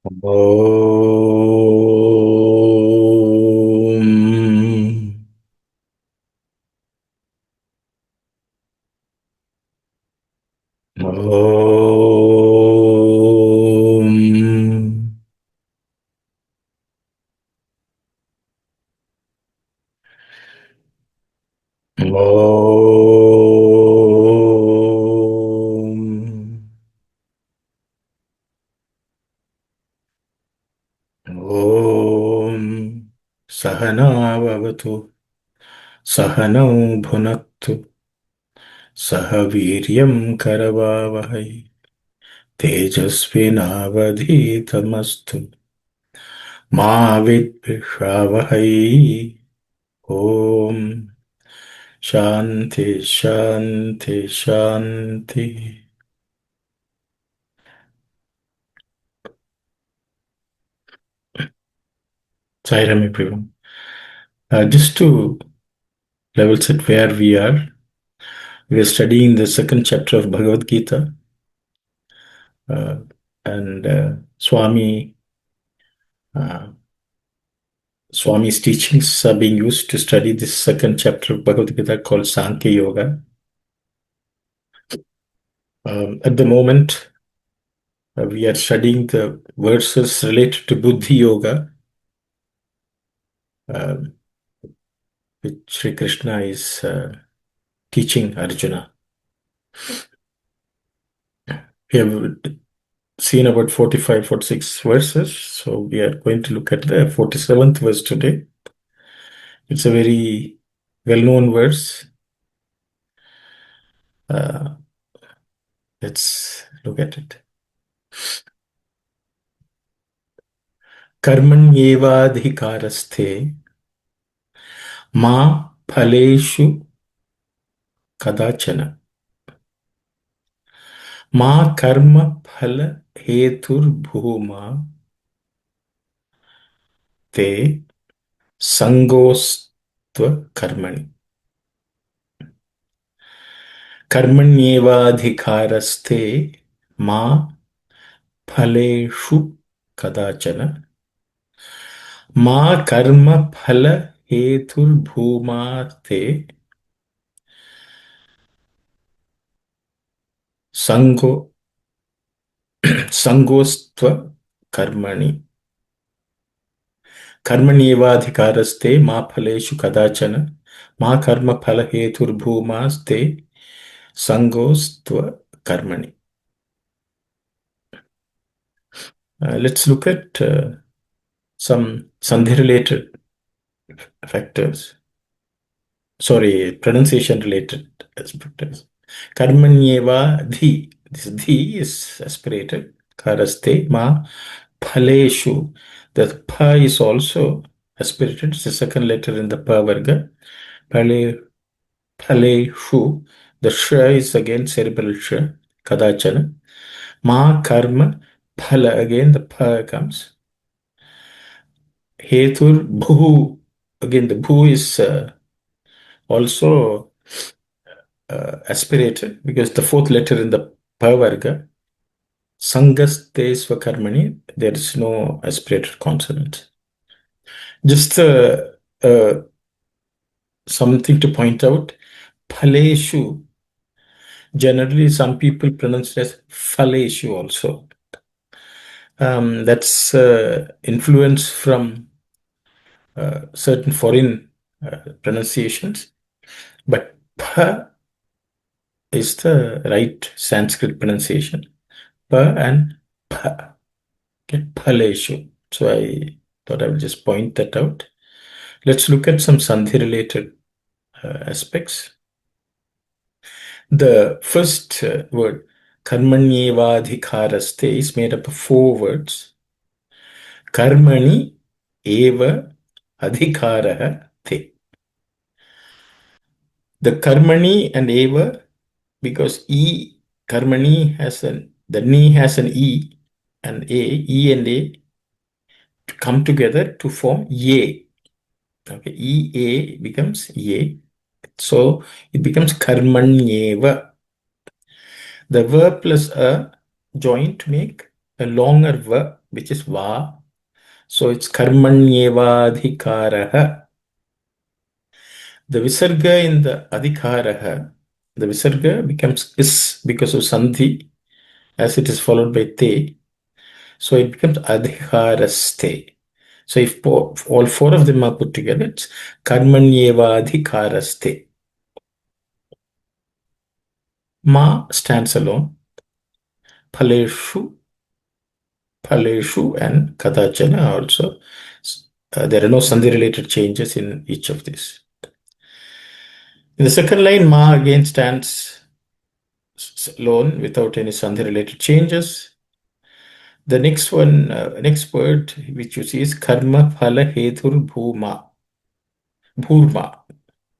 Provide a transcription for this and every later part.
Om. Om. Om. Om. Sahana vavatu. Sahanau bhunattu. Sahaviryam karavavahai. Tejasvinavadhitamastu. Ma vidvishavahai. Om. Shanti, Shanti, Shanti. Sairam, everyone. Just to level set where we are studying the second chapter of Bhagavad Gita, and uh, Swami's teachings are being used to study this second chapter of Bhagavad Gita called Sankhya Yoga. At the moment, we are studying the verses related to Buddhi Yoga, which Sri Krishna is teaching Arjuna. We have seen about 45, 46 verses, so we are going to look at the 47th verse today. It's a very well-known verse. Let's look at it. Karmanyevadhikarasthe ma phaleshu kadachana ma karma phala hetur bhuma te sangostva karmani. Karmanyevadhikarasthe ma phaleshu kadachana ma karma phala hetur bhuma te sangostva karmani. Karmanyevadhikaraste ma phaleshu kadachana ma karma phala hetur bhumaste sangostva karmani. Let's look at some sandhi-related factors. Sorry, pronunciation-related aspects. Karmanyeva dhi. This dhi is aspirated. Karaste ma phaleshu. The pa is also aspirated. It's the second letter in the pa varga. Phaleshu. The sh is again cerebral sh. Kadachana. Ma karma phala. Again the pa comes. Hetur bhu. Again the bhu is also aspirated because the fourth letter in the pa varga. Sangaste swakarmani. There is no aspirated consonant. Just something to point out. Phaleshu. Generally, some people pronounce it as phaleshu also. That's influence from certain foreign pronunciations. But pa is the right Sanskrit pronunciation. Pa and pa. Okay, phaleshu. So I thought I will just point that out. Let's look at some sandhi-related aspects. The first word, karmanyevadhikaraste, is made up of four words. Karmani eva adhikaraha te. The karmani and eva, because karmani the ni has an and and a to come together to form ye. Okay, a becomes ye. So it becomes karmanyeva. The verb plus a join to make a longer verb which is va. So it's karmanyevadhikaraha. The visarga in the adhikaraha, the visarga becomes is because of sandhi, as it is followed by te. So it becomes adhikaraste. So if all four of them are put together, it's karmanyevadhikaraste. Ma stands alone. Phaleshu, Phaleshu and Kadachana also. There are no sandhi related changes in each of these. In the second line, Ma again stands alone without any sandhi related changes. The next one, next word which you see is Karma Phala Hetur Bhuma. Bhurma.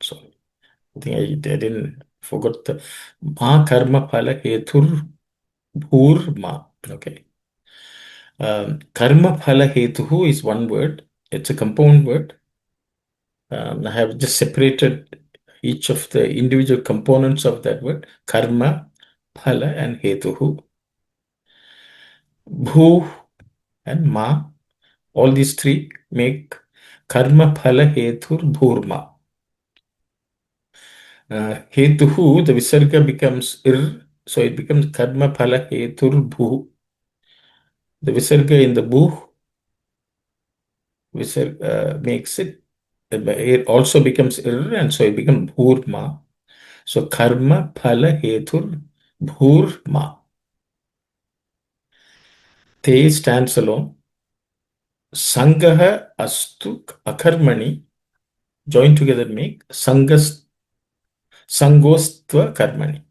Sorry, I think I didn't forgot the Ma Karma Phala Hetur Bhurma. Okay. Karma Phala Hetuhu is one word. It's a compound word. I have just separated each of the individual components of that word. Karma, Phala and Hetuhu. Bhu and Ma. All these three make Karma Phala Hetur Bhurma. Hetuhu, the Visarga becomes Ir, so it becomes Karma Phala Hetur Bhu. The Visarga in the Bhu makes it also becomes Ir, and so it becomes Bhurma. So Karma Phala Hetur Bhurma. Te stands alone. Sangaha Astu Akarmani. Join together make Sangostva Karmani.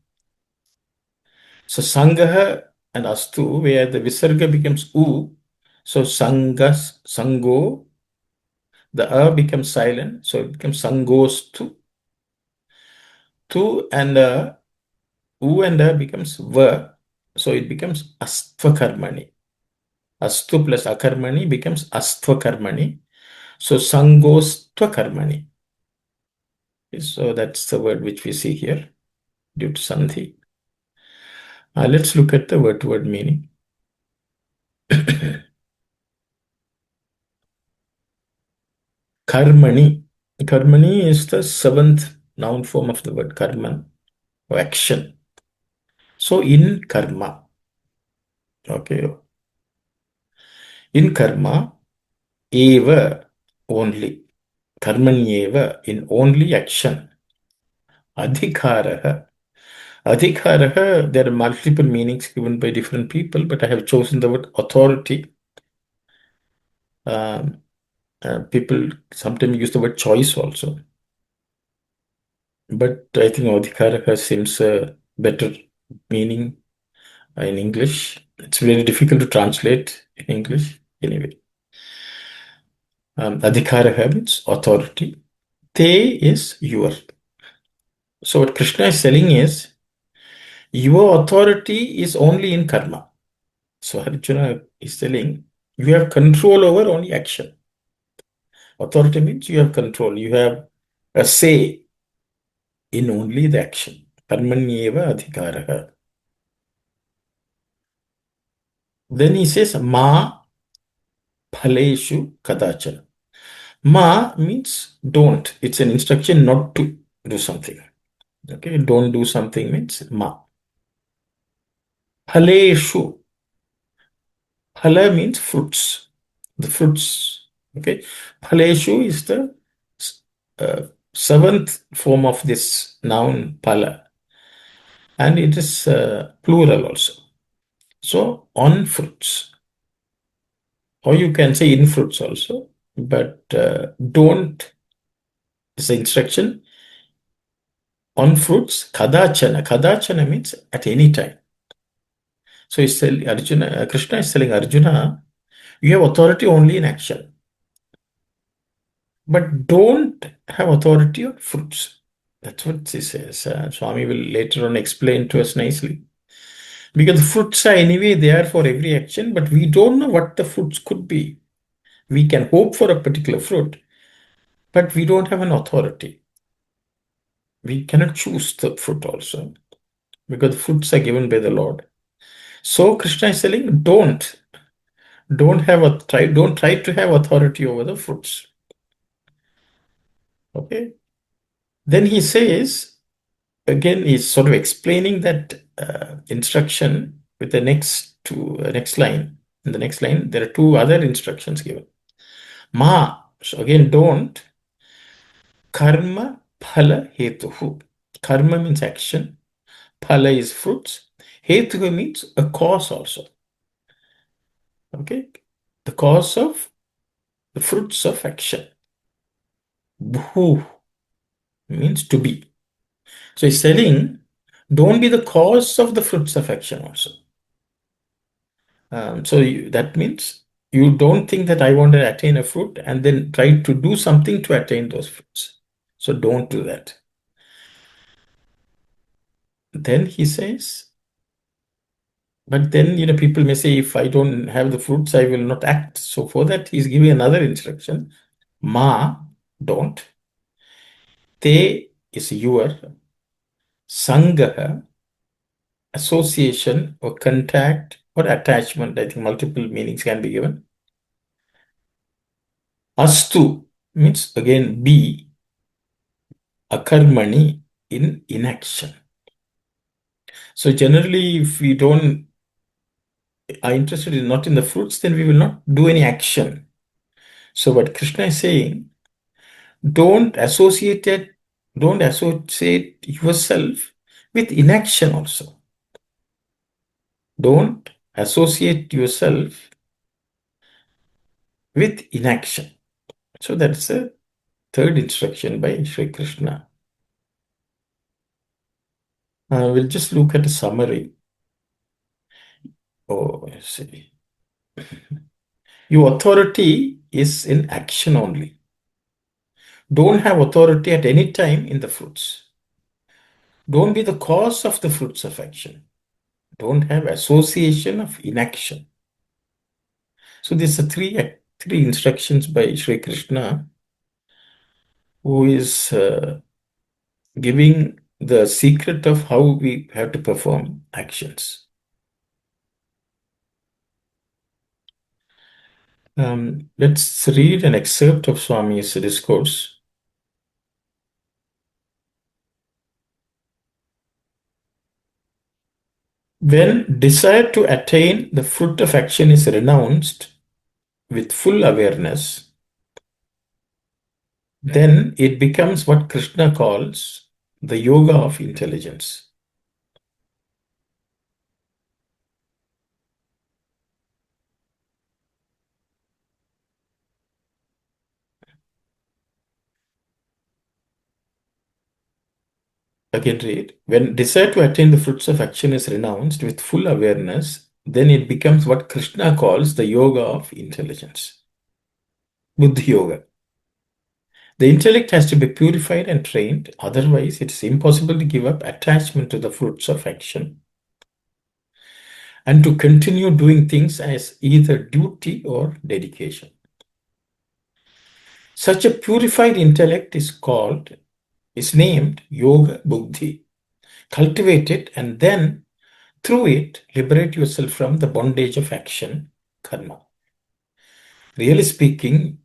So Sangaha and Astu, where the Visarga becomes U. So Sango, the A becomes silent. So it becomes Sangostu. Tu and U and A becomes Va. So it becomes Astva Karmani. Astu plus Akarmani becomes Astva Karmani. So Sangostva Karmani. So that's the word which we see here due to Sandhi. Let's look at the word-to-word meaning. Karmani. Karmani is the seventh noun form of the word karma, or action. So in karma, okay, in karma, eva, only. Karmanyeva, in only action. Adhikaraha. Adhikaraha, there are multiple meanings given by different people, but I have chosen the word authority. People sometimes use the word choice also. But I think adhikaraha seems a better meaning in English. It's very difficult to translate in English anyway. Adhikaraha means authority. Te is your. So what Krishna is telling is, your authority is only in karma. So Arjuna is telling, you have control over only action. Authority means you have control. You have a say in only the action. Karmanyeva adhikaraha. Then he says, Ma phaleshu kadachana. Ma means don't. It's an instruction not to do something. Okay, don't do something means ma. Phaleshu. Phala means fruits. The fruits. Okay. Phaleshu is the seventh form of this noun phala. And it is plural also. So on fruits. Or you can say in fruits also. But don't is the instruction. On fruits, kadachana. Kadachana means at any time. So he's telling Arjuna, Krishna is telling Arjuna, you have authority only in action. But don't have authority on fruits. That's what he says. Swami will later on explain to us nicely. Because the fruits are anyway there for every action, but we don't know what the fruits could be. We can hope for a particular fruit, but we don't have an authority. We cannot choose the fruit also, because the fruits are given by the Lord. So Krishna is telling, don't Don't try to have authority over the fruits. Okay. Then he says, again, he's sort of explaining that instruction with the next line. In the next line, there are two other instructions given. Ma, so again, don't. Karma phala hetuhu. Karma means action. Phala is fruits. Hetuhu means a cause also. Okay. The cause of the fruits of action. Bhu means to be. So he's telling, don't be the cause of the fruits of action also. That means you don't think that I want to attain a fruit and then try to do something to attain those fruits. So don't do that. Then he says, but then, people may say, if I don't have the fruits, I will not act. So for that, he's giving another instruction. Ma, don't. Te is your. Sangaha, association or contact or attachment. I think multiple meanings can be given. Astu means again be. Akarmani, in inaction. So generally, if we don't are interested in not in the fruits, then we will not do any action. So what Krishna is saying, don't associate yourself with inaction also. Don't associate yourself with inaction. So that's a third instruction by Sri Krishna. We'll just look at a summary. Oh, I see. Your authority is in action only. Don't have authority at any time in the fruits. Don't be the cause of the fruits of action. Don't have association of inaction. So these are three instructions by Sri Krishna, who is giving the secret of how we have to perform actions. Let's read an excerpt of Swami's discourse. When desire to attain the fruit of action is renounced with full awareness, then it becomes what Krishna calls the yoga of intelligence. Again, read. When desire to attain the fruits of action is renounced with full awareness, then it becomes what Krishna calls the yoga of intelligence. Buddhi yoga. The intellect has to be purified and trained, otherwise, it is impossible to give up attachment to the fruits of action and to continue doing things as either duty or dedication. Such a purified intellect is named Yoga Buddhi. Cultivate it and then, through it, liberate yourself from the bondage of action, karma. Really speaking,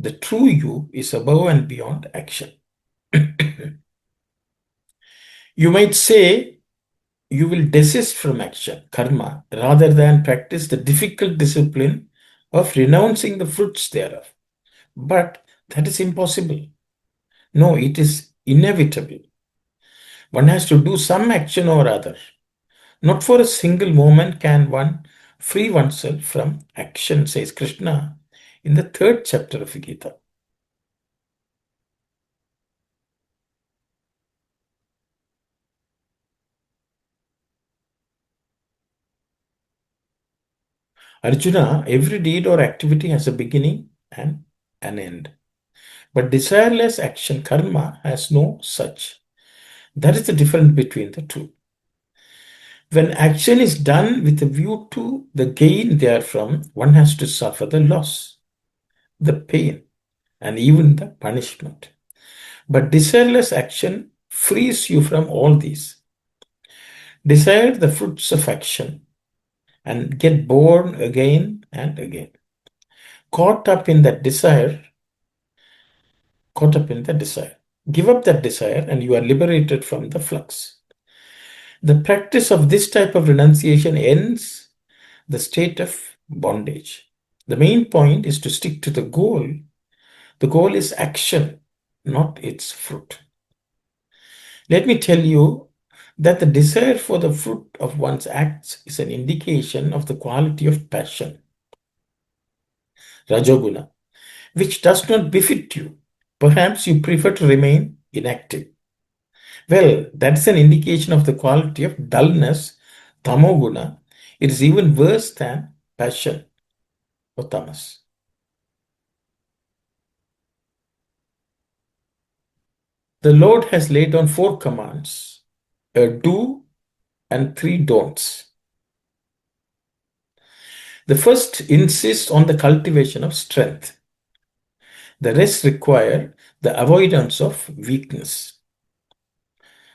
the true you, is above and beyond action. You might say you will desist from action, karma, rather than practice the difficult discipline of renouncing the fruits thereof. But that is impossible. No, it is inevitable. One has to do some action or other. Not for a single moment can one free oneself from action, says Krishna in the 3rd chapter of the Gita. Arjuna, every deed or activity has a beginning and an end. But desireless action, karma, has no such. That is the difference between the two. When action is done with a view to the gain therefrom, one has to suffer the loss, the pain, and even the punishment. But desireless action frees you from all these. Desire the fruits of action and get born again and again. Caught up in that desire, caught up in that desire. Give up that desire and you are liberated from the flux. The practice of this type of renunciation ends the state of bondage. The main point is to stick to the goal. The goal is action, not its fruit. Let me tell you that the desire for the fruit of one's acts is an indication of the quality of passion, Rajoguna, which does not befit you. Perhaps you prefer to remain inactive. Well, that's an indication of the quality of dullness, Tamoguna. It is even worse than passion or tamas. The Lord has laid down 4 commands, a do and 3 don'ts. The first insists on the cultivation of strength. The rest require the avoidance of weakness.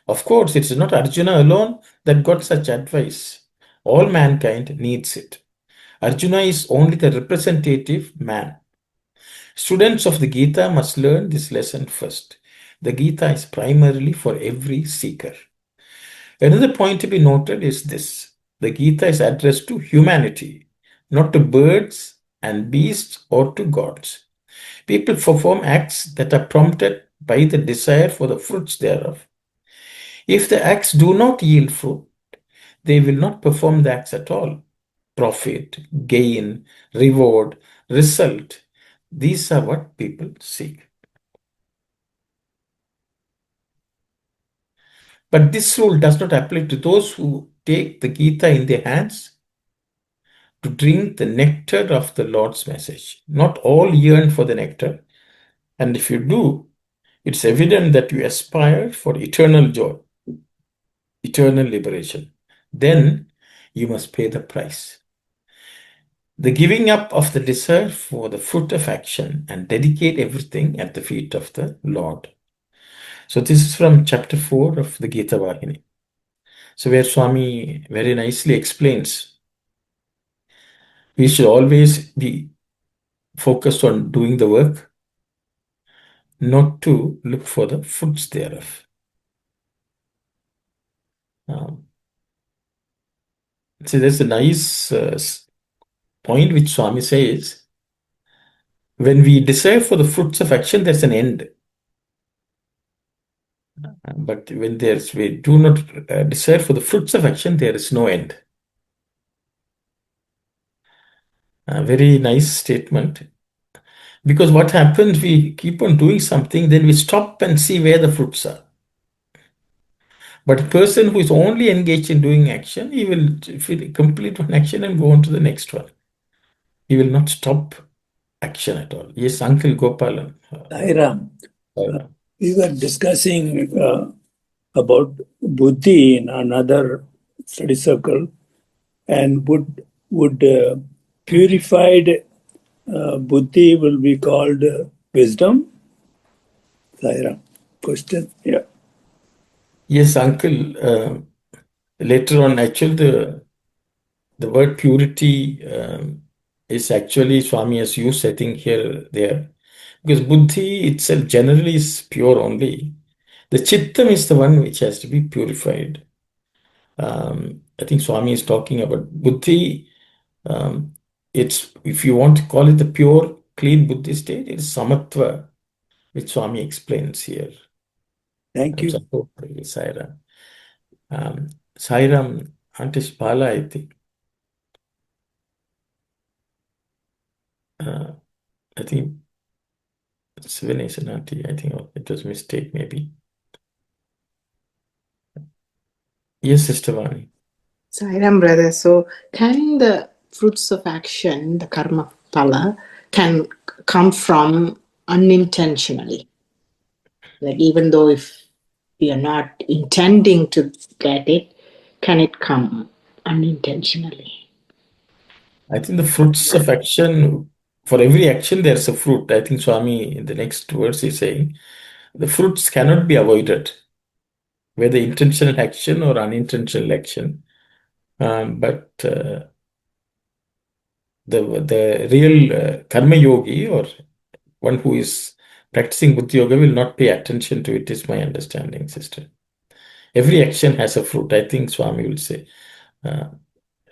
Of course, it is not Arjuna alone that got such advice. All mankind needs it. Arjuna is only the representative man. Students of the Gita must learn this lesson first. The Gita is primarily for every seeker. Another point to be noted is this. The Gita is addressed to humanity, not to birds and beasts or to gods. People perform acts that are prompted by the desire for the fruits thereof. If the acts do not yield fruit, they will not perform the acts at all. Profit, gain, reward, result, these are what people seek. But this rule does not apply to those who take the Gita in their hands to drink the nectar of the Lord's message. Not all yearn for the nectar. And if you do, it's evident that you aspire for eternal joy, eternal liberation. Then you must pay the price. The giving up of the desire for the fruit of action and dedicate everything at the feet of the Lord. So this is from chapter 4 of the Gita Vahini. So where Swami very nicely explains, we should always be focused on doing the work, not to look for the fruits thereof. See, there's a nice point which Swami says, when we desire for the fruits of action, there's an end. But when we do not desire for the fruits of action, there is no end. Very nice statement. Because what happens, we keep on doing something, then we stop and see where the fruits are. But a person who is only engaged in doing action, he will complete one action and go on to the next one. He will not stop action at all. Yes, Uncle Gopalan. Sairam, we were discussing about buddhi in another study circle, and would purified buddhi will be called wisdom? Sairam, question? Yeah. Yes, Uncle. Later on, actually, the word purity is actually Swami has used, I think, here, there. Because buddhi itself generally is pure only. The chittam is the one which has to be purified. I think Swami is talking about buddhi. It's, if you want to call it the pure, clean Buddhist state, it is samatva, which Swami explains here. Thank you. Sairam. Sairam, Auntie Pala, I think. I think Civilization Auntie, I think it was a mistake, maybe. Yes, Sister Vani. Sairam, brother. So, can the fruits of action, the karma pala, can come from unintentionally? Like, even though if we are not intending to get it, can it come unintentionally? I think the fruits of action, for every action, there's a fruit. I think Swami, in the next verse, is saying the fruits cannot be avoided, whether intentional action or unintentional action. But the real karma yogi or one who is practicing Buddha yoga will not pay attention to it, is my understanding, sister. Every action has a fruit. I think Swami will say,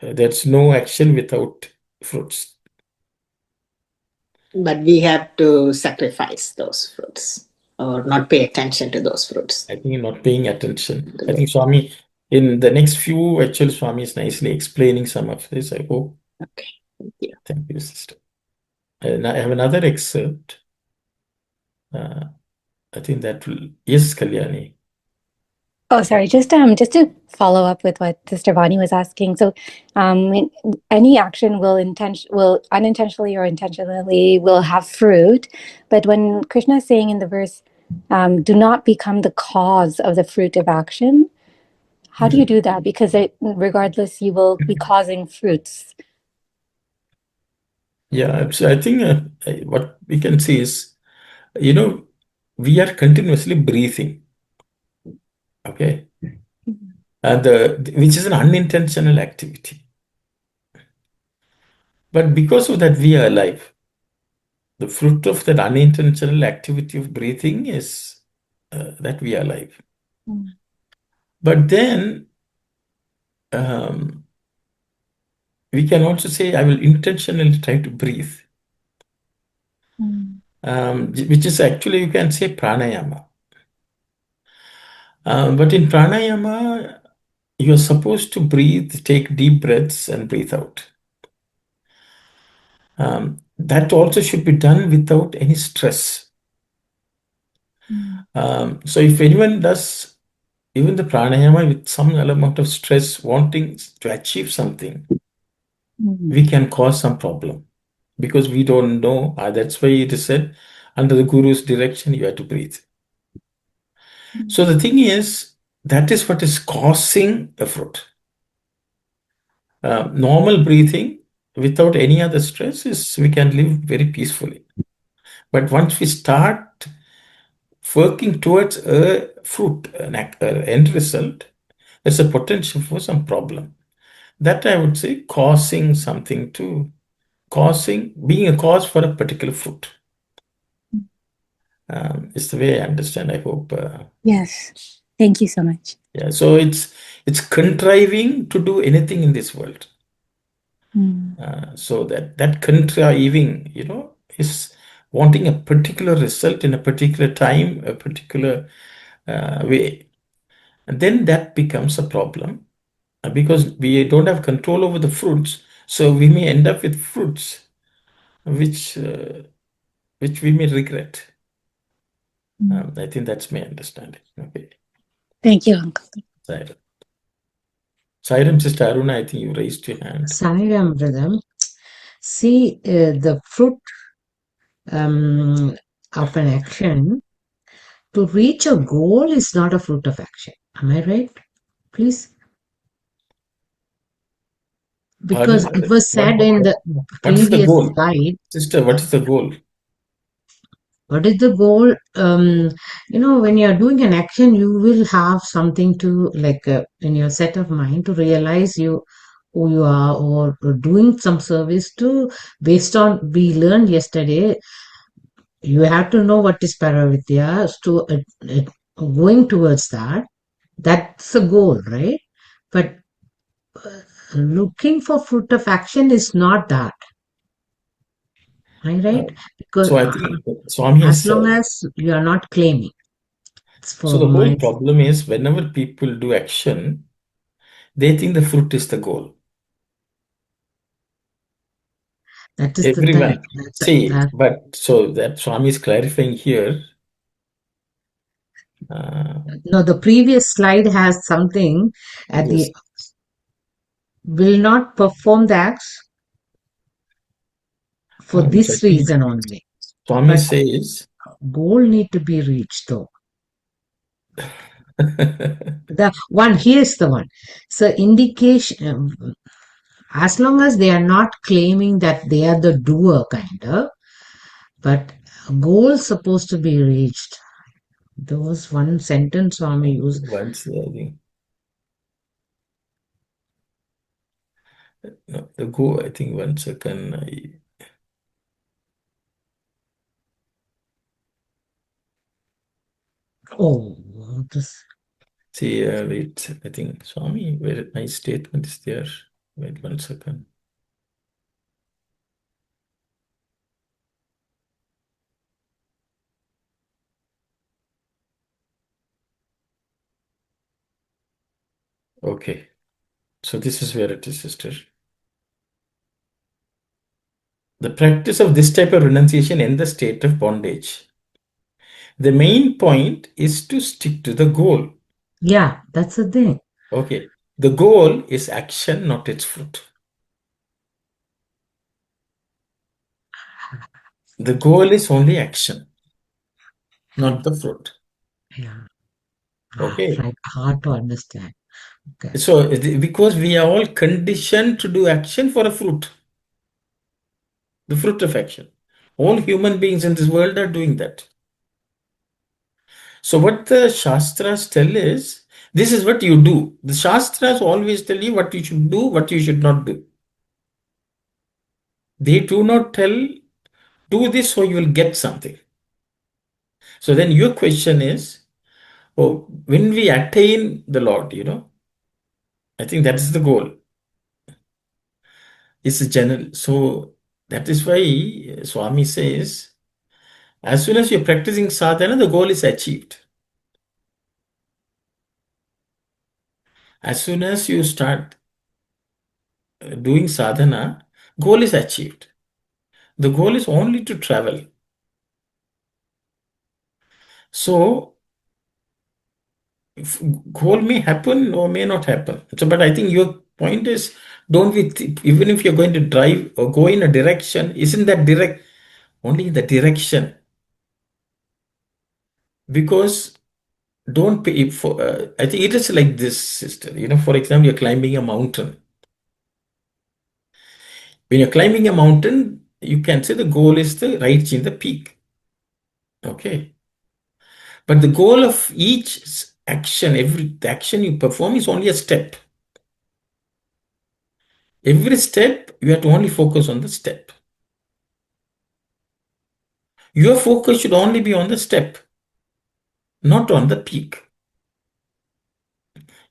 there's no action without fruits. But we have to sacrifice those fruits or not pay attention to those fruits. I think not paying attention. I think Swami, in the next few, actual Swami is nicely explaining some of this, I hope. Okay, thank you. Thank you, sister. And I have another excerpt. I think that will, yes, Kalyani. Oh, sorry. Just to follow up with what Sister Vani was asking. So, any action will unintentionally or intentionally will have fruit, but when Krishna is saying in the verse, "Do not become the cause of the fruit of action," how do you do that? Because regardless, you will be causing fruits. Yeah, so I think what we can see is, we are continuously breathing, okay? And which is an unintentional activity. But because of that, we are alive. The fruit of that unintentional activity of breathing is that we are alive. But then we can also say, I will intentionally try to breathe, which is actually, you can say, pranayama. But in pranayama, you're supposed to breathe, take deep breaths and breathe out. That also should be done without any stress. So if anyone does even the pranayama with some element of stress, wanting to achieve something, we can cause some problem because we don't know. That's why it is said, under the Guru's direction, you have to breathe. So the thing is, that is what is causing a fruit. Normal breathing without any other stress is we can live very peacefully. But once we start working towards a fruit, an end result, there's a potential for some problem. That I would say being a cause for a particular fruit. Is the way I understand. I hope. Yes. Thank you so much. Yeah. So it's contriving to do anything in this world. So that contriving, is wanting a particular result in a particular time, a particular way. And then that becomes a problem because we don't have control over the fruits. So we may end up with fruits which we may regret. I think that's my understanding. Okay. Thank you, Uncle. Sairam, Sister Aruna, I think you raised your hand. Sairam, brother. See, the fruit of an action, to reach a goal is not a fruit of action. Am I right? Please. Because it was said in the What is the previous goal? slide. Sister, what is the goal? What is the goal? When you're doing an action, you will have something to, like, in your set of mind to realize who you are, or doing some service to, based on, we learned yesterday, you have to know what is Paravidya, to going towards that. That's a goal, right? But looking for fruit of action is not that. Right? Because So I think Swami has as long as you are not claiming. So the whole problem is whenever people do action, they think the fruit is the goal. That is Everyone. the So that Swami is clarifying here. No, the previous slide has something at the will not perform the acts for this reason only. Swami says goal need to be reached though. Here's the one. So indication, as long as they are not claiming that they are the doer kind of, but goal supposed to be reached. There was one sentence Swami used. No, the go, I think 1 second. Oh, this. See, wait, I think Swami, where my statement is there. Wait 1 second. Okay. So this is where it is, sister. The practice of this type of renunciation in the state of bondage. The main point is to stick to the goal. Yeah, that's the thing. Okay. The goal is action, not its fruit. The goal is only action, not the fruit. Yeah. Okay. Right. Hard to understand. Okay. So, because we are all conditioned to do action for a fruit, the fruit of action. All human beings in this world are doing that. So, what the Shastras tell is this is what you do. The Shastras always tell you what you should do, what you should not do. They do not tell, do this so you will get something. So, then your question is, oh, when we attain the Lord, I think that is the goal. It's a general. So, that is why Swami says, as soon as you're practicing sadhana, the goal is achieved. As soon as you start doing sadhana, goal is achieved. The goal is only to travel. So, goal may happen or may not happen. So, but I think your point is, don't we, even if you're going to drive or go in a direction, isn't that direct? Only the direction. Because don't pay for, I think it is like this, sister. For example, you're climbing a mountain. When you're climbing a mountain, you can say the goal is to reach in the peak. Okay. But the goal of each action, every action you perform is only a step. Every step, you have to only focus on the step. Your focus should only be on the step, not on the peak.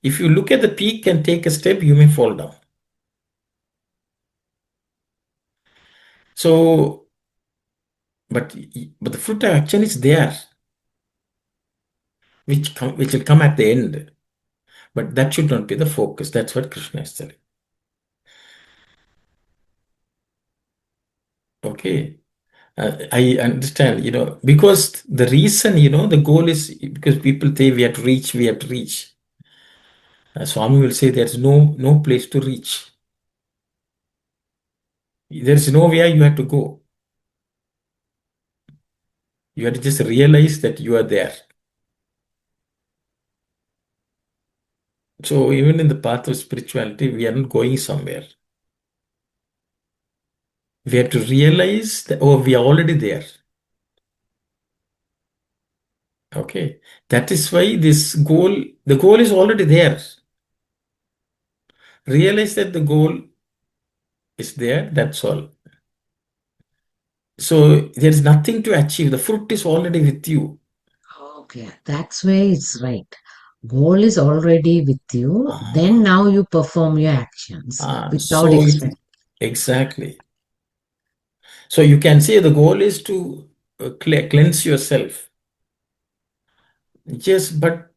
If you look at the peak and take a step, you may fall down. So, but the fruit of action is there, which will come at the end. But that should not be the focus. That's what Krishna is telling. Okay. I understand, because the reason, the goal is because people say we have to reach, we have to reach. Swami will say there's no place to reach. There's nowhere you have to go. You have to just realize that you are there. So even in the path of spirituality, we are not going somewhere. We have to realize that, oh, we are already there. Okay. That is why the goal is already there. Realize that the goal is there, that's all. So there's nothing to achieve. The fruit is already with you. Okay, that's where it's right. Goal is already with you. Then now you perform your actions without expect. Exactly. So you can say the goal is to cleanse yourself. Yes, but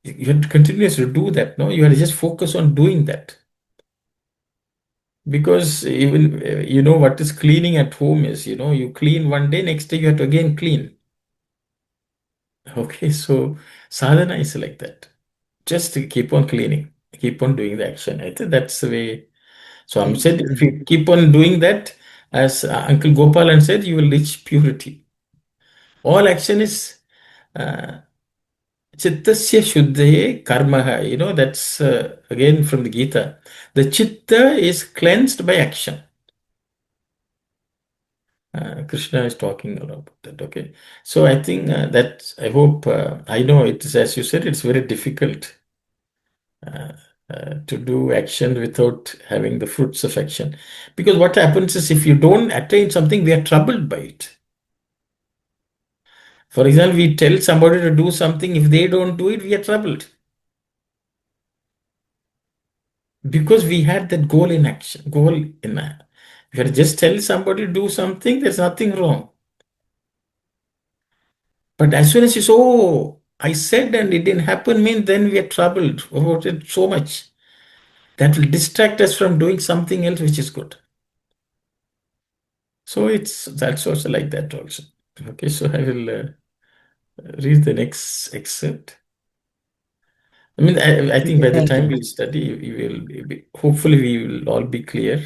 you have to continuously do that. No, you have to just focus on doing that. Because even what is cleaning at home is, you clean one day, next day you have to again clean. Okay, so sadhana is like that. Just to keep on cleaning, keep on doing the action. I think that's the way. So I'm said if you keep on doing that, as Uncle Gopalan said, you will reach purity. All action is Chittasya Shuddhaye Karmaha. That's again from the Gita. The Chitta is cleansed by action. Krishna is talking about that. Okay. So I think I hope, I know it is, as you said, it's very difficult. to do action without having the fruits of action. Because what happens is, if you don't attain something, we are troubled by it. For example, we tell somebody to do something, if they don't do it, we are troubled. Because we had that goal in action, if you just tell somebody to do something, there's nothing wrong. But as soon as you say, oh, I said and it didn't happen, then we are troubled about it so much. That will distract us from doing something else which is good. So that's also like that also. Okay, so I will read the next excerpt. I think by the Thank time you. we study, hopefully we will all be clear.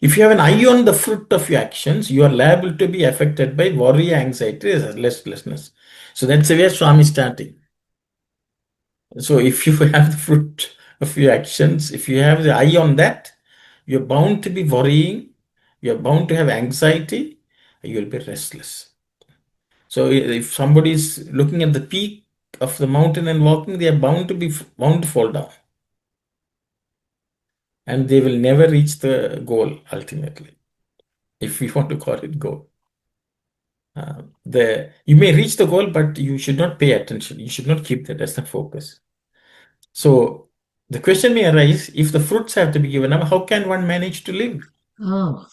If you have an eye on the fruit of your actions, you are liable to be affected by worry, anxiety, restlessness. So that's where Swami is starting. So if you have the fruit of your actions, if you have the eye on that, you're bound to be worrying, you're bound to have anxiety, you'll be restless. So if somebody is looking at the peak of the mountain and walking, they are bound to fall down. And they will never reach the goal ultimately, if we want to call it goal. You may reach the goal, but you should not pay attention. You should not keep that as the focus. So the question may arise, if the fruits have to be given up, how can one manage to live? Oh,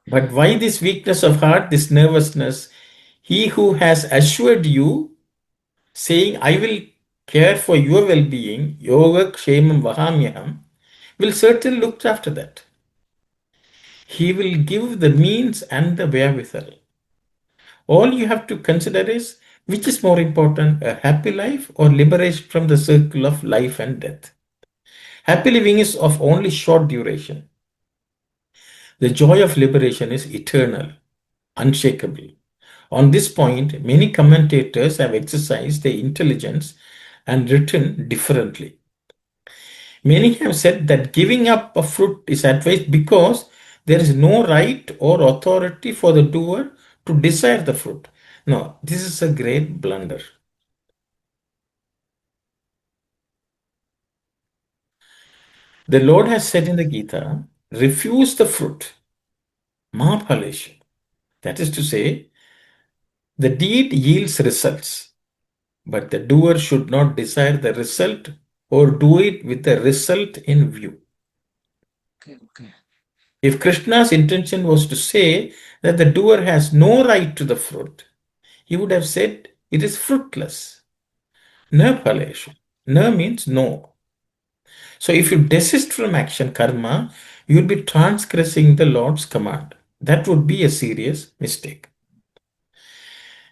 But why this weakness of heart, this nervousness? He who has assured you, saying, I will care for your well-being, yoga kshemam vahamyaham, will certainly look after that. He will give the means and the wherewithal. All you have to consider is, which is more important, a happy life or liberation from the circle of life and death? Happy living is of only short duration. The joy of liberation is eternal, unshakable. On this point, many commentators have exercised their intelligence and written differently. Many have said that giving up a fruit is advised because there is no right or authority for the doer to desire the fruit. No, this is a great blunder. The Lord has said in the Gita, refuse the fruit, mahaphaleshu. That is to say, the deed yields results, but the doer should not desire the result or do it with the result in view. okay. If Krishna's intention was to say that the doer has no right to the fruit, he would have said it is fruitless. Na phaleshu. Na means no. So if you desist from action, karma, you will be transgressing the Lord's command. That would be a serious mistake.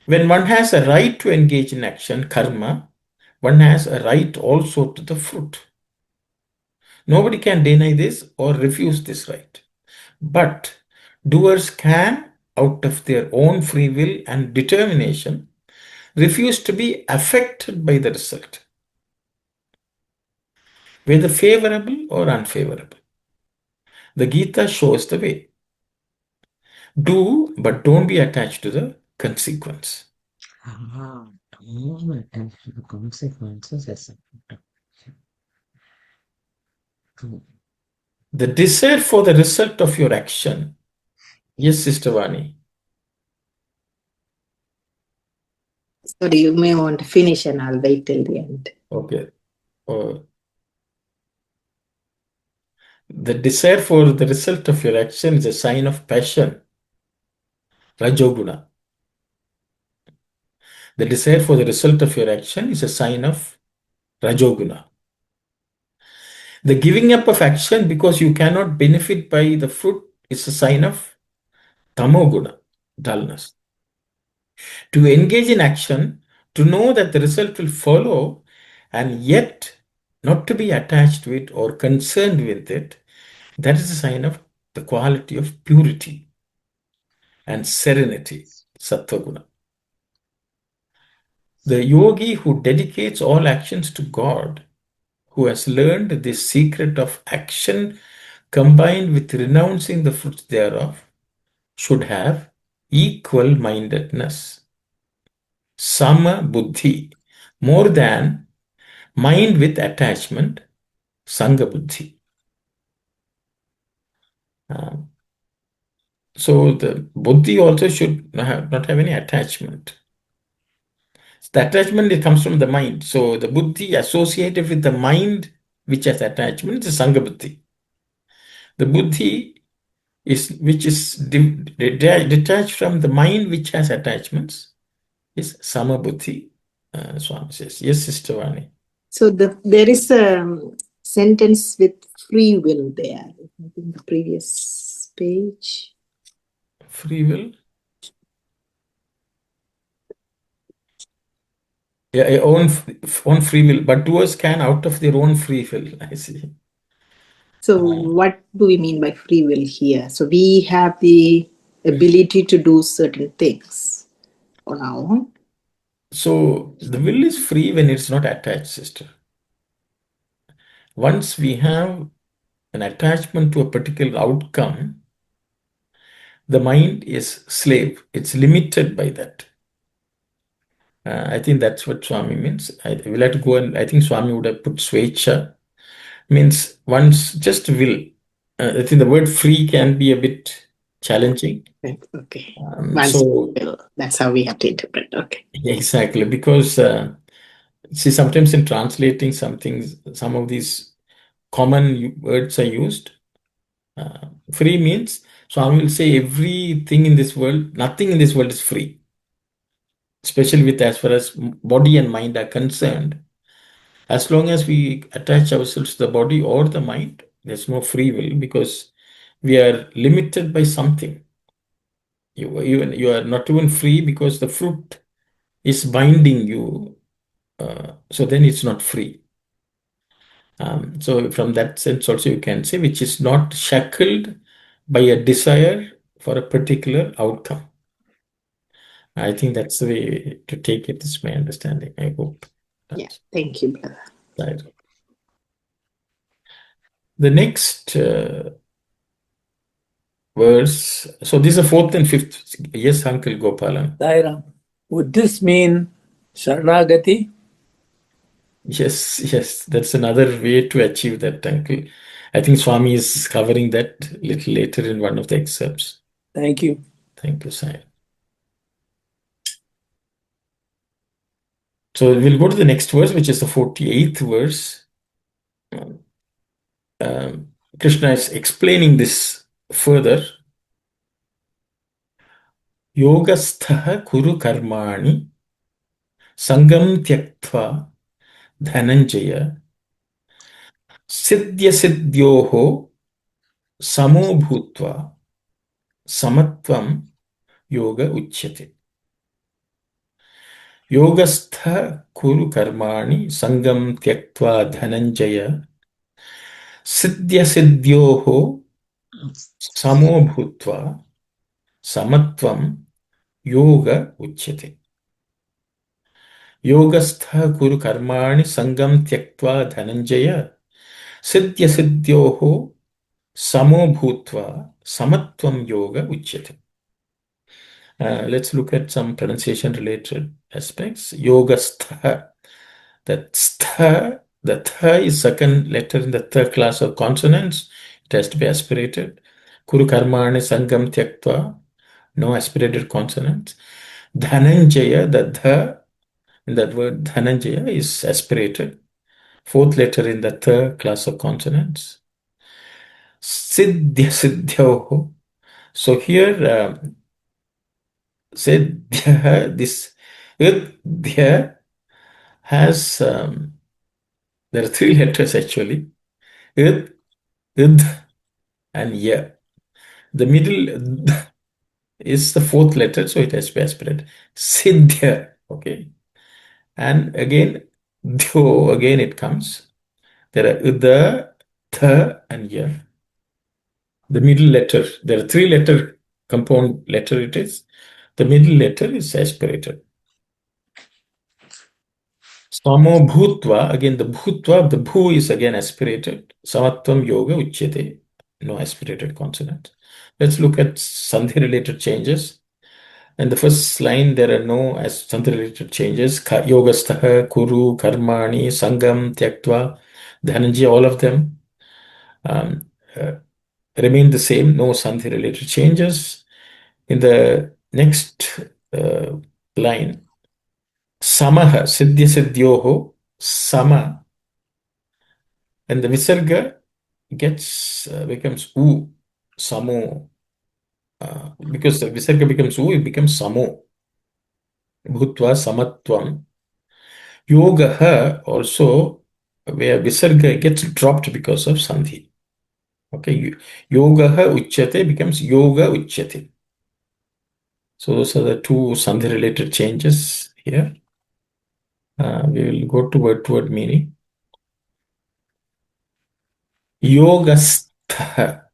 When one has a right to engage in action, karma, one has a right also to the fruit. Nobody can deny this or refuse this right. But doers can, out of their own free will and determination, refuse to be affected by the result, whether favorable or unfavorable. The Gita shows the way. Do, but don't be attached to the consequence. Don't attach to the consequences as a true. The desire for the result of your action. Yes, Sister Vani. Sorry, you may want to finish and I'll wait till the end. Okay. The desire for the result of your action is a sign of passion, Rajoguna. The desire for the result of your action is a sign of Rajoguna. The giving up of action because you cannot benefit by the fruit is a sign of Tamoguna, dullness. To engage in action, to know that the result will follow, and yet not to be attached to it or concerned with it, that is a sign of the quality of purity and serenity, Sattva. The yogi who dedicates all actions to God, who has learned this secret of action combined with renouncing the fruits thereof, should have equal mindedness, sama buddhi, more than Mind with attachment, Sangha Buddhi. So the Buddhi also should not have any attachment. The attachment, it comes from the mind. So the Buddhi associated with the mind which has attachment is Sangha Buddhi. The Buddhi which is detached from the mind which has attachments is Samabuddhi. Swami says. Yes, Sister Vani. So there is a sentence with free will there. I think the previous page. Free will? Yeah, own free will, but doers can out of their own free will. I see. So what do we mean by free will here? So we have the ability to do certain things on our own. So the will is free when it's not attached, sister. Once we have an attachment to a particular outcome, the mind is slave. It's limited by that. I think that's what Swami means. I will have to go, and I think Swami would have put Svecha. Means once just will. I think the word free can be a bit challenging. Okay. So will. That's how we have to interpret. Okay. exactly, because see, sometimes in translating something, some of these common words are used. Free means, Swami will say everything in this world, nothing in this world is free. Especially with as far as body and mind are concerned. As long as we attach ourselves to the body or the mind, there's no free will because we are limited by something. You are not even free because the fruit is binding you. So then it's not free. So from that sense also you can say which is not shackled by a desire for a particular outcome. I think that's the way to take it. Is my understanding. I hope. Yeah. Thank you, brother. Right. The next verse. So these are fourth and fifth. Yes, Uncle Gopalan. Sairam. Would this mean Sharanagati? Yes, that's another way to achieve that, Uncle. I think Swami is covering that a little later in one of the excerpts. Thank you. Thank you, Sai. So we'll go to the next verse, which is the 48th verse. Krishna is explaining this further. Yogastha kuru karmani sangam tyaktva dhananjaya siddhya siddhyoho samo bhutva samatvam yoga uchyate. Yogastha kuru karmani sangam tyaktva dhananjaya siddhya siddhyoho samo bhutva samatvam yoga uchyate. Yogastha kuru karmani sangam tyaktva dhananjaya siddhya siddhyoho samo bhutva samatvam yoga uchyate. Let's look at some pronunciation related aspects. Yogastha. The tha is second letter in the third class of consonants. It has to be aspirated. Kuru karmani sangam tyaktva. No aspirated consonants. Dhananjaya, the dha in that word Dhananjaya is aspirated. Fourth letter in the third class of consonants. Siddhya siddhyoho. So here, siddhya, this idhya has, there are three letters actually. Id, and ya. The middle is the fourth letter, so it has to be aspirated. Siddhya, okay. And again, dho, again it comes. There are ida, tha, and ya. The middle letter, there are three letter compound letter it is. The middle letter is aspirated. Samo bhutva, again the bhutva, the bhu is again aspirated. Samatvam yoga no aspirated consonant. Let's look at sandhi related changes. In the first line, there are no as Tantra-related changes. Yogastaha, Kuru, Karmani, Sangam, Tyaktva, Dhananjaya, all of them um, uh, remain the same, no Santhi-related changes. In the next line, Samaha, Siddhya Siddhyoho, Sama, and the Visarga becomes U, Samo. Because the Visarga becomes U, it becomes Samo. Bhutva, Samatvam. Yoga also, where Visarga gets dropped because of Sandhi. Okay, Yoga Uchyate becomes Yoga Uchyate. So those are the two Sandhi related changes here. We will go to word meaning. Yogastha.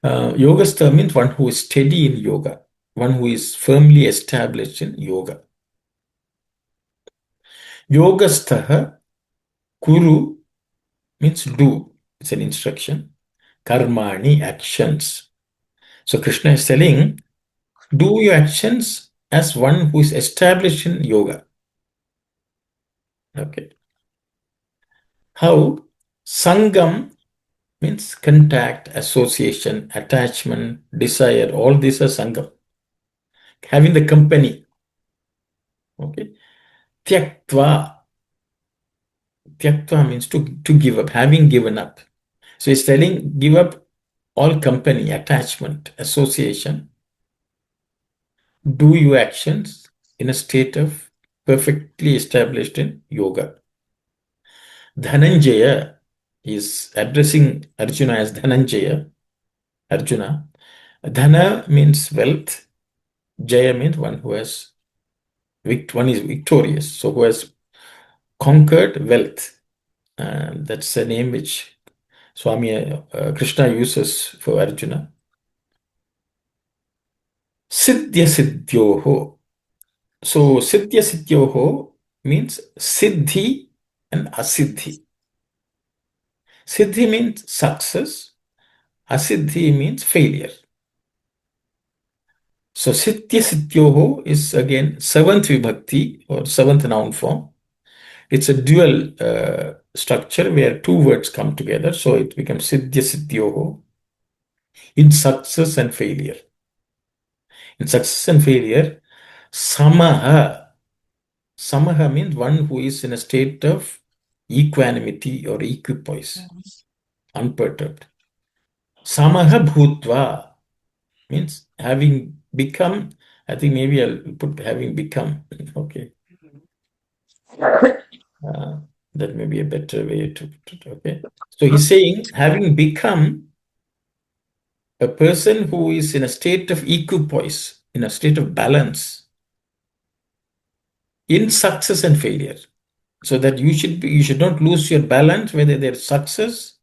Yogastha means one who is steady in yoga, one who is firmly established in yoga. Yogastha Kuru means do. It's an instruction. Karmani, actions. So Krishna is telling, do your actions as one who is established in yoga. Okay. How? Sangam means contact, association, attachment, desire. All these are Sangam. Having the company. Okay. Tyaktva. Tyaktva means to give up, having given up. So he's telling, give up all company, attachment, association. Do your actions in a state of perfectly established in yoga. Dhananjaya is addressing Arjuna as Dhananjaya. Arjuna. Dhana means wealth. Jaya means one who has one is victorious. So who has conquered wealth. That's a name which Swami Krishna uses for Arjuna. Siddhya Siddhyoho. So Siddhya Siddhyoho means Siddhi and Asiddhi. Siddhi means success. Asiddhi means failure. So Siddhya Siddhyoho is again seventh vibhakti or seventh noun form. It's a dual structure where two words come together. So it becomes Siddhya Siddhyoho in success and failure. In success and failure, Samaha. Samaha means one who is in a state of equanimity or equipoise, unperturbed. Samaha Bhutva means having become, I think maybe I'll put having become, okay. That may be a better way to put it, okay. So he's saying having become a person who is in a state of equipoise, in a state of balance, in success and failure. So that you should not lose your balance whether there's success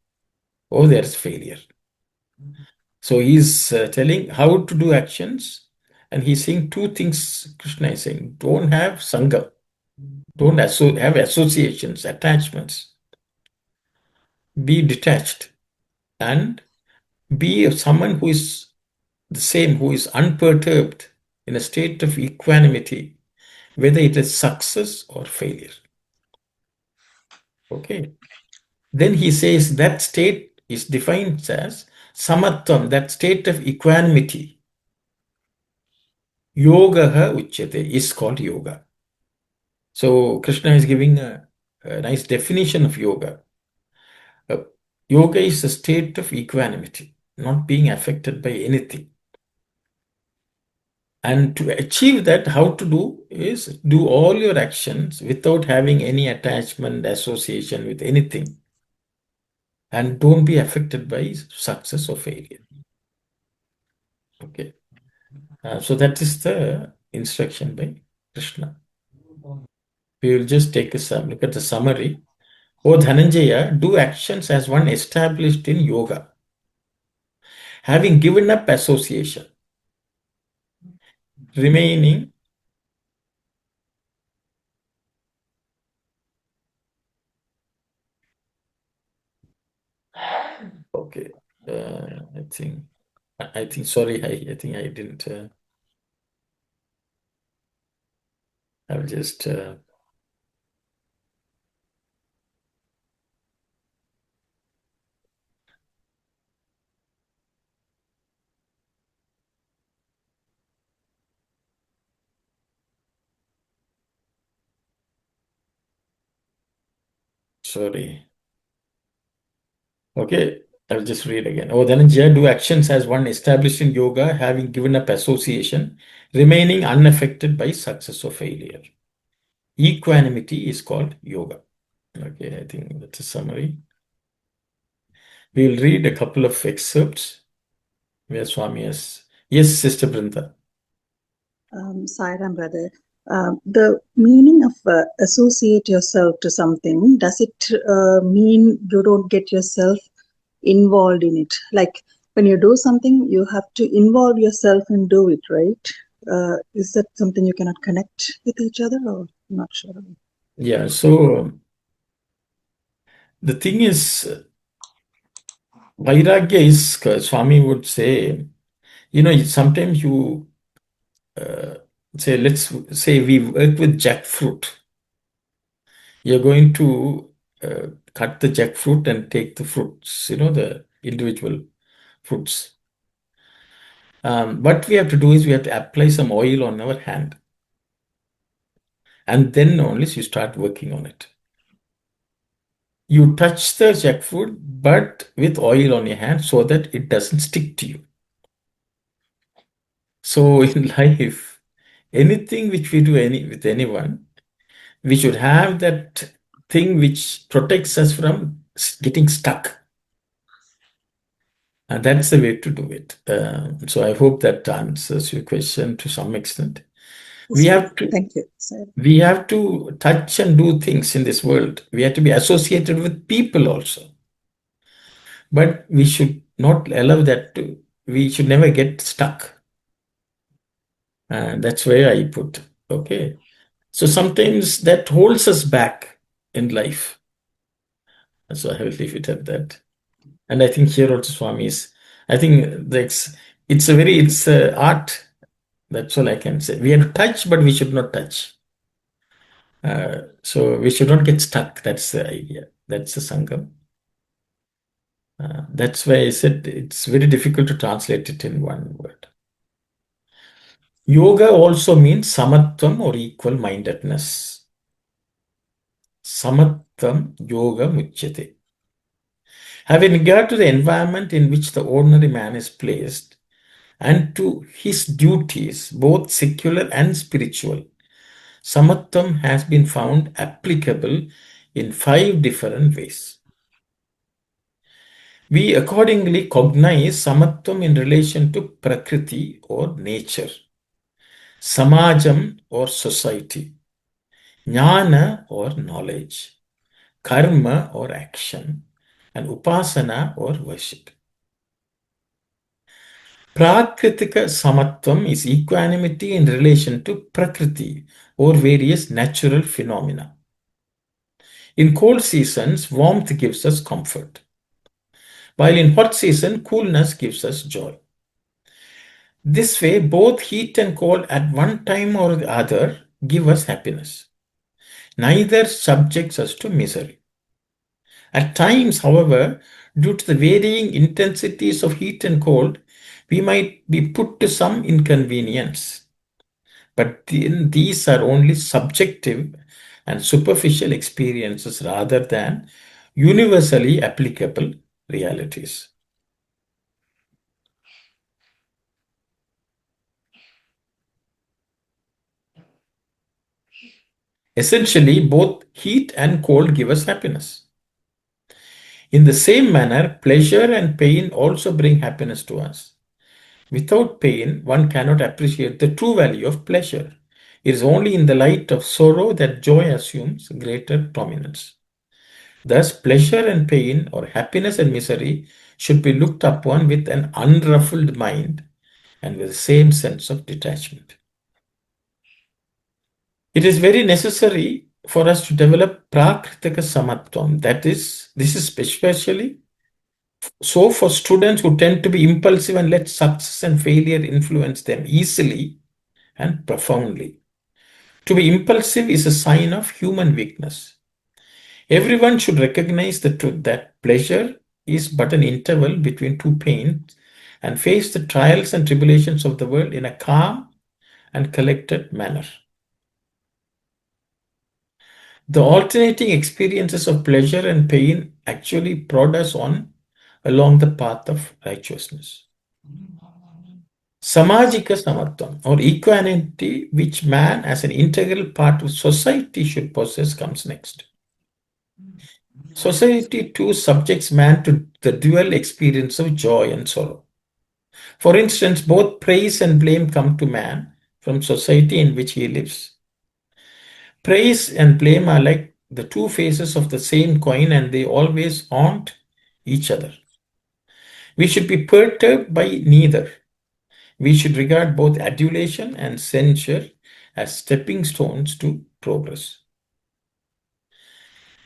or there's failure. So he's telling how to do actions, and he's saying two things. Krishna is saying, don't have sangha, don't have associations, attachments, be detached, and be someone who is the same, who is unperturbed in a state of equanimity, whether it is success or failure. Okay. Then he says that state is defined as samatvam, that state of equanimity. Yoga uchyate is called yoga. So Krishna is giving a nice definition of yoga. Yoga is a state of equanimity, not being affected by anything. And to achieve that, how to do is do all your actions without having any attachment, association with anything. And don't be affected by success or failure. Okay. So that is the instruction by Krishna. We will just take a look at the summary. O Dhananjaya, do actions as one established in yoga, having given up association, remaining okay. I think I think, sorry, I think I didn't. I'll just. Sorry. Okay, I'll just read again. Oh, Dhananjaya, do actions as one established in yoga, having given up association, remaining unaffected by success or failure. Equanimity is called yoga. Okay, I think that's a summary. We'll read a couple of excerpts where Swami has. Yes, Sister Brinda. Sairam brother, the meaning of associate yourself to something, does it mean you don't get yourself involved in it? Like when you do something, you have to involve yourself and do it, right? Is that something you cannot connect with each other, or I'm not sure? Yeah, so the thing is, Vairagya is, Swami would say, sometimes you say, let's say we work with jackfruit. You're going to cut the jackfruit and take the fruits, the individual fruits. What we have to do is we have to apply some oil on our hand. And then only you start working on it. You touch the jackfruit, but with oil on your hand so that it doesn't stick to you. So in life, anything which we do with anyone, we should have that thing which protects us from getting stuck. And that's the way to do it. So I hope that answers your question to some extent. We have to. Thank you, sir. We have to touch and do things in this world. We have to be associated with people also. But we should not allow that to, we should never get stuck. That's where I put. Okay. So sometimes that holds us back in life. So I will leave it at that. And I think here also Swami is, I think it's a art. That's all I can say. We have to touch, but we should not touch. So we should not get stuck. That's the idea. That's the Sangam. That's why I said it's very difficult to translate it in one word. Yoga also means samatvam or equal mindedness. Samatvam yoga muchyate. Having regard to the environment in which the ordinary man is placed and to his duties, both secular and spiritual, samatvam has been found applicable in 5 different ways. We accordingly cognize samatvam in relation to prakriti or nature, samajam or society, jnana or knowledge, karma or action, and upasana or worship. Prakritika samatvam is equanimity in relation to prakriti or various natural phenomena. In cold seasons, warmth gives us comfort, while in hot season, coolness gives us joy. This way, both heat and cold at one time or the other give us happiness. Neither subjects us to misery. At times, however, due to the varying intensities of heat and cold, we might be put to some inconvenience. But these are only subjective and superficial experiences rather than universally applicable realities. Essentially, both heat and cold give us happiness. In the same manner, pleasure and pain also bring happiness to us. Without pain, one cannot appreciate the true value of pleasure. It is only in the light of sorrow that joy assumes greater prominence. Thus, pleasure and pain, or happiness and misery, should be looked upon with an unruffled mind and with the same sense of detachment. It is very necessary for us to develop prakritika samatvam. That is, this is especially So for students who tend to be impulsive and let success and failure influence them easily and profoundly. To be impulsive is a sign of human weakness. Everyone should recognize the truth that pleasure is but an interval between two pains and face the trials and tribulations of the world in a calm and collected manner. The alternating experiences of pleasure and pain actually prod us on along the path of righteousness. Samajika samatvam, or equanimity, which man as an integral part of society should possess, comes next. Society too subjects man to the dual experience of joy and sorrow. For instance, both praise and blame come to man from society in which he lives. Praise and blame are like the two faces of the same coin, and they always haunt each other. We should be perturbed by neither. We should regard both adulation and censure as stepping stones to progress.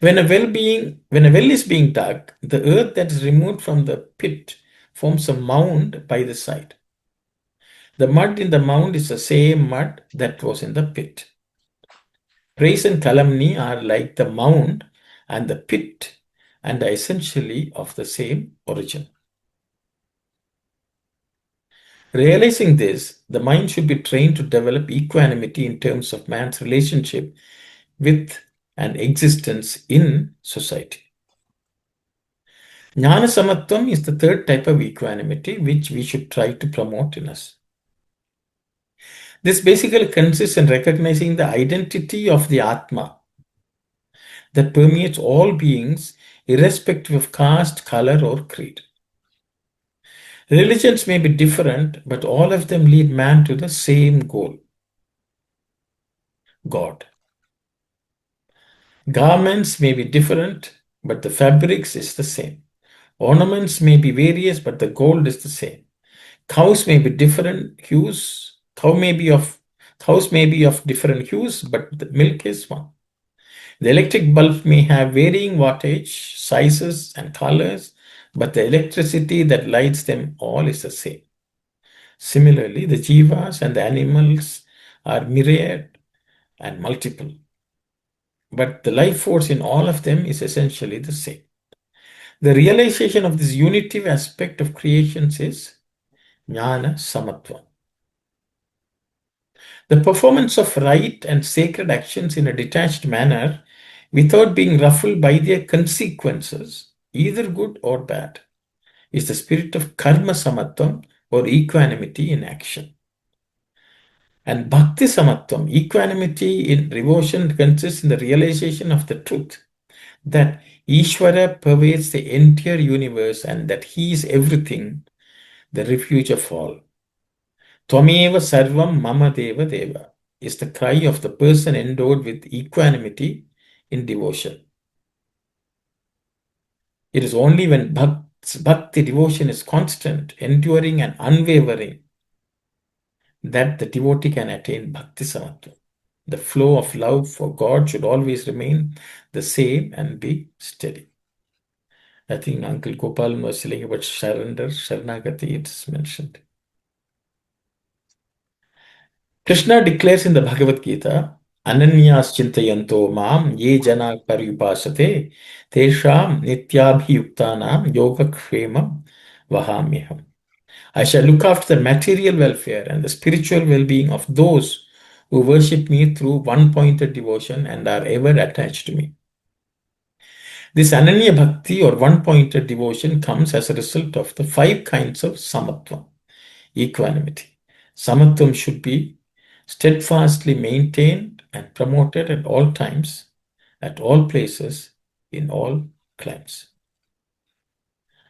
When a well is being dug, the earth that is removed from the pit forms a mound by the side. The mud in the mound is the same mud that was in the pit. Praise and calumny are like the mound and the pit and are essentially of the same origin. Realizing this, the mind should be trained to develop equanimity in terms of man's relationship with an existence in society. Jnana Samatvam is the third type of equanimity which we should try to promote in us. This basically consists in recognizing the identity of the Atma that permeates all beings irrespective of caste, color, or creed. Religions may be different, but all of them lead man to the same goal: God. Garments may be different, but the fabrics is the same. Ornaments may be various, but the gold is the same. Cows may be different hues. Cows may be of different hues, but the milk is one. The electric bulb may have varying wattage, sizes, and colors, but the electricity that lights them all is the same. Similarly, the jivas and the animals are myriad and multiple, but the life force in all of them is essentially the same. The realization of this unitive aspect of creations is jnana samatva. The performance of right and sacred actions in a detached manner without being ruffled by their consequences, either good or bad, is the spirit of karma samatvam, or equanimity in action. And bhakti samatvam, equanimity in devotion, consists in the realization of the truth that Ishvara pervades the entire universe and that he is everything, the refuge of all. Tvameva sarvam mama deva deva is the cry of the person endowed with equanimity in devotion. It is only when bhakti devotion is constant, enduring, and unwavering that the devotee can attain bhakti samatva. The flow of love for God should always remain the same and be steady. I think Uncle Gopal was telling about surrender, Sharanagati, it is mentioned. Krishna declares in the Bhagavad Gita, Ananyas chintayanto mam ye jana paryupasate tesham nityabhiyuktanam yogakshemam vahamyaham. I shall look after the material welfare and the spiritual well-being of those who worship me through one-pointed devotion and are ever attached to me. This Ananya Bhakti, or one-pointed devotion, comes as a result of the 5 kinds of samatvam, equanimity. Samatvam should be steadfastly maintained and promoted at all times, at all places, in all climes.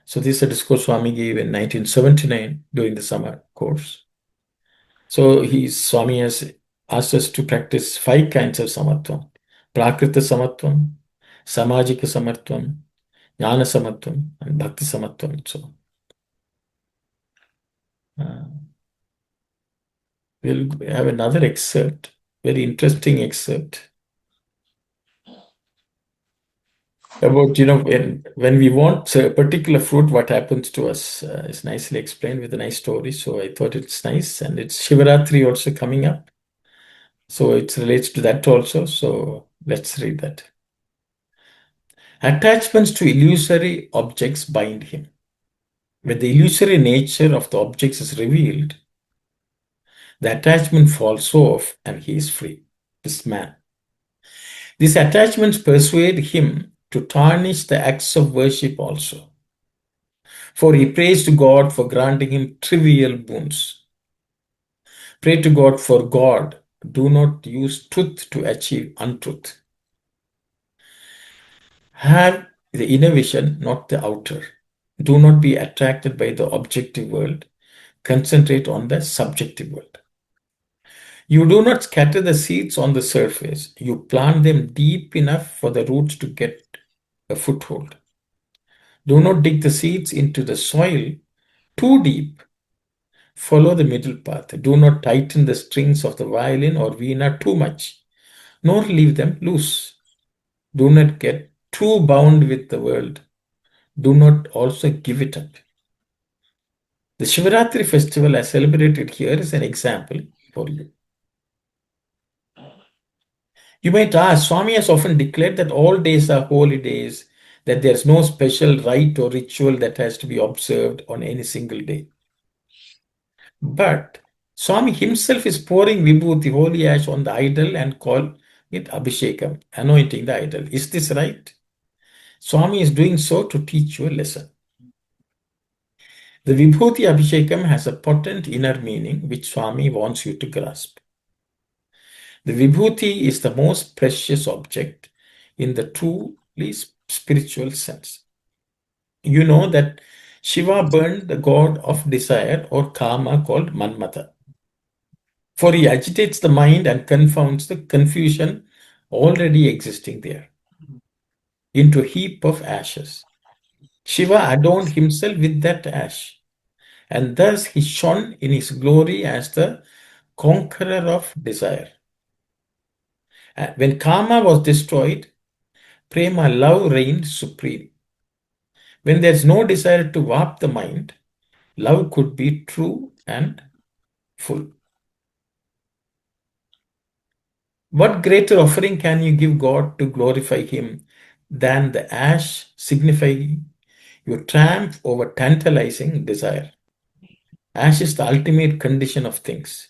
So this is a discourse Swami gave in 1979 during the summer course. So Swami has asked us to practice 5 kinds of samatvam: prakrita samatvam, samajika samatvam, jnana samatvam, and bhakti samatvam. So we'll have another excerpt, very interesting excerpt. about, when we want a particular fruit, what happens to us is nicely explained with a nice story. So I thought it's nice, and it's Shivaratri also coming up. So it relates to that also. So let's read that. Attachments to illusory objects bind him. When the illusory nature of the objects is revealed, the attachment falls off and he is free. This man. These attachments persuade him to tarnish the acts of worship also. For he prays to God for granting him trivial boons. Pray to God for God. Do not use truth to achieve untruth. Have the inner vision, not the outer. Do not be attracted by the objective world. Concentrate on the subjective world. You do not scatter the seeds on the surface. You plant them deep enough for the roots to get a foothold. Do not dig the seeds into the soil too deep. Follow the middle path. Do not tighten the strings of the violin or veena too much, nor leave them loose. Do not get too bound with the world. Do not also give it up. The Shivaratri festival as celebrated here is an example for you. You might ask, Swami has often declared that all days are holy days, that there's no special rite or ritual that has to be observed on any single day. But Swami himself is pouring vibhuti, holy ash, on the idol and call it abhishekam, anointing the idol. Is this right? Swami is doing so to teach you a lesson. The vibhuti abhishekam has a potent inner meaning which Swami wants you to grasp. The vibhuti is the most precious object in the truly spiritual sense. You know that Shiva burned the god of desire or karma called Manmata. For he agitates the mind and confounds the confusion already existing there into a heap of ashes. Shiva adorned himself with that ash, and thus he shone in his glory as the conqueror of desire. When karma was destroyed, prema, love, reigned supreme. When there's no desire to warp the mind, love could be true and full. What greater offering can you give God to glorify Him than the ash signifying your triumph over tantalizing desire? Ash is the ultimate condition of things.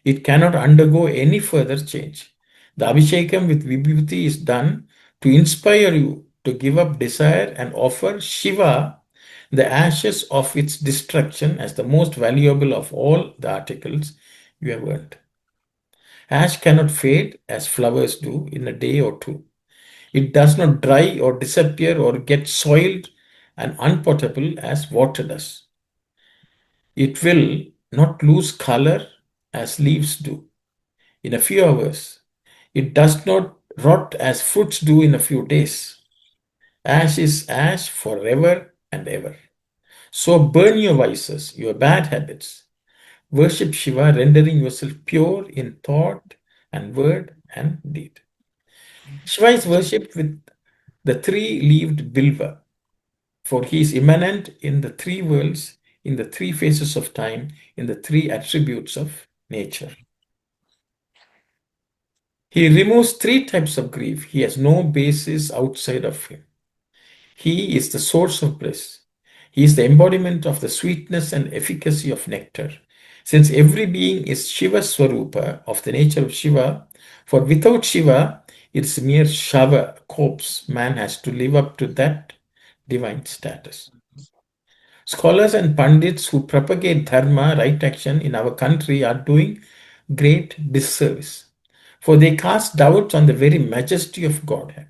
It cannot undergo any further change. The Abhishekam with Vibhuti is done to inspire you to give up desire and offer Shiva the ashes of its destruction as the most valuable of all the articles you have earned. Ash cannot fade as flowers do in a day or two. It does not dry or disappear or get soiled and unpotable as water does. It will not lose color as leaves do in a few hours. It does not rot as fruits do in a few days. Ash is ash forever and ever. So burn your vices, your bad habits. Worship Shiva, rendering yourself pure in thought and word and deed. Shiva is worshipped with the three-leaved bilva, for he is immanent in the three worlds, in the three phases of time, in the three attributes of nature. He removes three types of grief. He has no basis outside of him. He is the source of bliss. He is the embodiment of the sweetness and efficacy of nectar. Since every being is Shiva Swarupa, of the nature of Shiva, for without Shiva, it's mere Shava, corpse. Man has to live up to that divine status. Scholars and Pandits who propagate Dharma, right action in our country are doing great disservice, for they cast doubts on the very majesty of Godhead.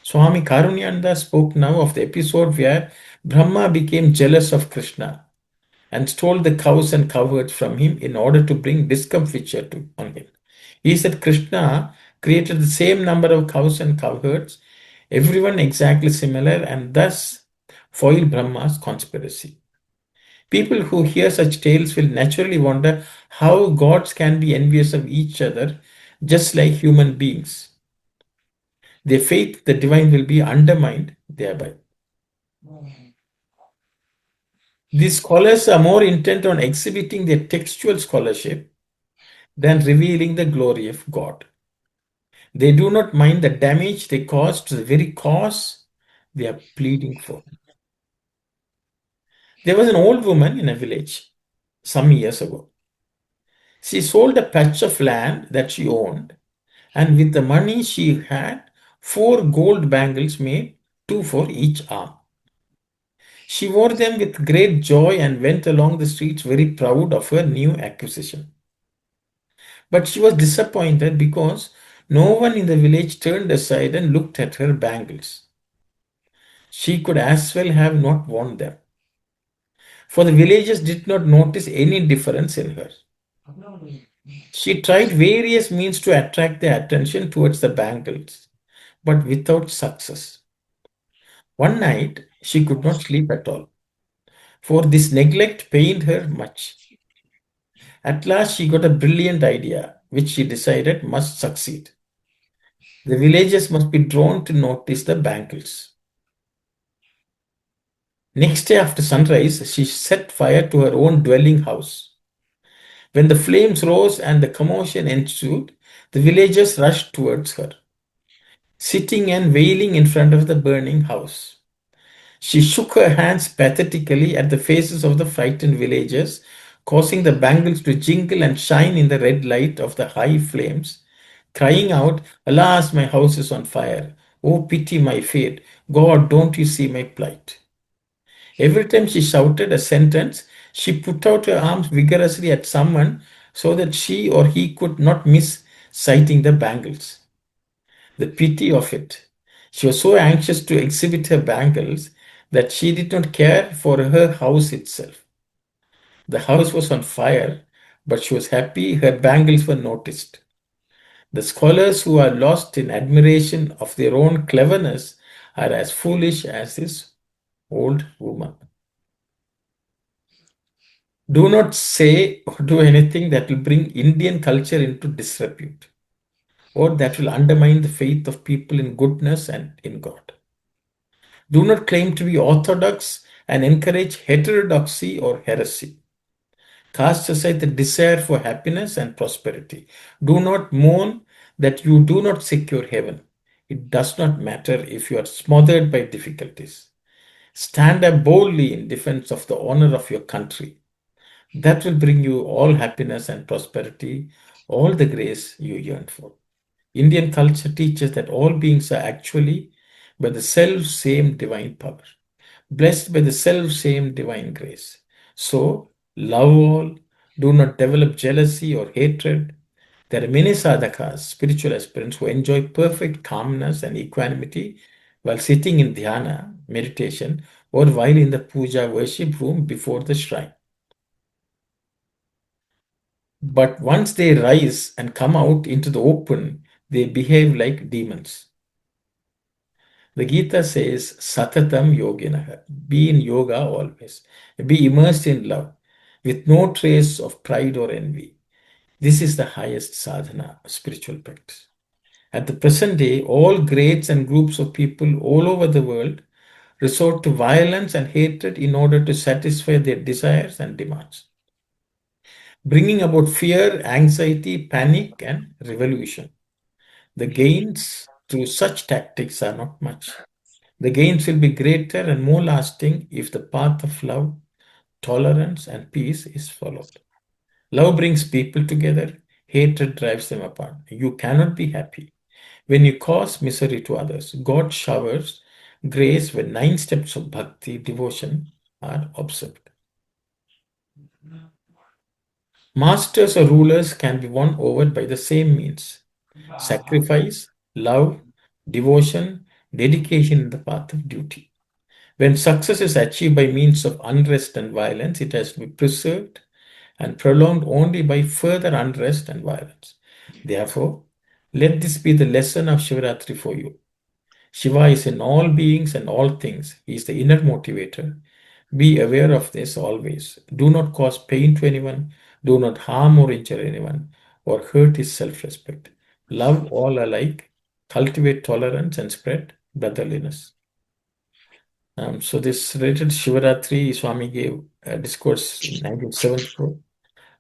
Swami Karunyananda spoke now of the episode where Brahma became jealous of Krishna and stole the cows and cowherds from him in order to bring discomfiture on him. He said Krishna created the same number of cows and cowherds, everyone exactly similar, and thus foil Brahma's conspiracy. People who hear such tales will naturally wonder how gods can be envious of each other, just like human beings. Their faith the divine will be undermined thereby. These scholars are more intent on exhibiting their textual scholarship than revealing the glory of God. They do not mind the damage they cause to the very cause they are pleading for. There was an old woman in a village some years ago. She sold a patch of land that she owned, and with the money she had, 4 gold bangles made, 2 for each arm. She wore them with great joy and went along the streets very proud of her new acquisition. But she was disappointed because no one in the village turned aside and looked at her bangles. She could as well have not worn them, for the villagers did not notice any difference in her. She tried various means to attract their attention towards the bangles, but without success. One night, she could not sleep at all, for this neglect pained her much. At last, she got a brilliant idea, which she decided must succeed. The villagers must be drawn to notice the bangles. Next day after sunrise, she set fire to her own dwelling house. When the flames rose and the commotion ensued, the villagers rushed towards her, sitting and wailing in front of the burning house. She shook her hands pathetically at the faces of the frightened villagers, causing the bangles to jingle and shine in the red light of the high flames, crying out, "Alas, my house is on fire. Oh, pity my fate. God, don't you see my plight?" Every time she shouted a sentence, she put out her arms vigorously at someone so that she or he could not miss sighting the bangles. The pity of it. She was so anxious to exhibit her bangles that she did not care for her house itself. The house was on fire, but she was happy her bangles were noticed. The scholars who are lost in admiration of their own cleverness are as foolish as this old woman. Do not say or do anything that will bring Indian culture into disrepute or that will undermine the faith of people in goodness and in God. Do not claim to be orthodox and encourage heterodoxy or heresy. Cast aside the desire for happiness and prosperity. Do not mourn that you do not secure heaven. It does not matter if you are smothered by difficulties. Stand up boldly in defense of the honor of your country. That will bring you all happiness and prosperity, all the grace you yearn for. Indian culture teaches that all beings are actually by the self-same divine power, blessed by the self-same divine grace. So, love all, do not develop jealousy or hatred. There are many sadhakas, spiritual aspirants, who enjoy perfect calmness and equanimity while sitting in dhyana, meditation, or while in the puja worship room before the shrine. But once they rise and come out into the open, they behave like demons. The Gita says, Satatam yoginaha, be in yoga always, be immersed in love, with no trace of pride or envy. This is the highest sadhana, spiritual practice. At the present day, all grades and groups of people all over the world resort to violence and hatred in order to satisfy their desires and demands, bringing about fear, anxiety, panic, and revolution. The gains through such tactics are not much. The gains will be greater and more lasting if the path of love, tolerance, and peace is followed. Love brings people together, hatred drives them apart. You cannot be happy when you cause misery to others. God showers grace when 9 steps of bhakti, devotion, are observed. Masters or rulers can be won over by the same means: sacrifice, love, devotion, dedication in the path of duty. When success is achieved by means of unrest and violence, it has to be preserved and prolonged only by further unrest and violence. Therefore, let this be the lesson of Shivaratri for you. Shiva is in all beings and all things. He is the inner motivator. Be aware of this always. Do not cause pain to anyone. Do not harm or injure anyone or hurt his self respect. Love all alike cultivate tolerance and spread brotherliness. So this related Shivaratri, Swami gave a discourse in 1974.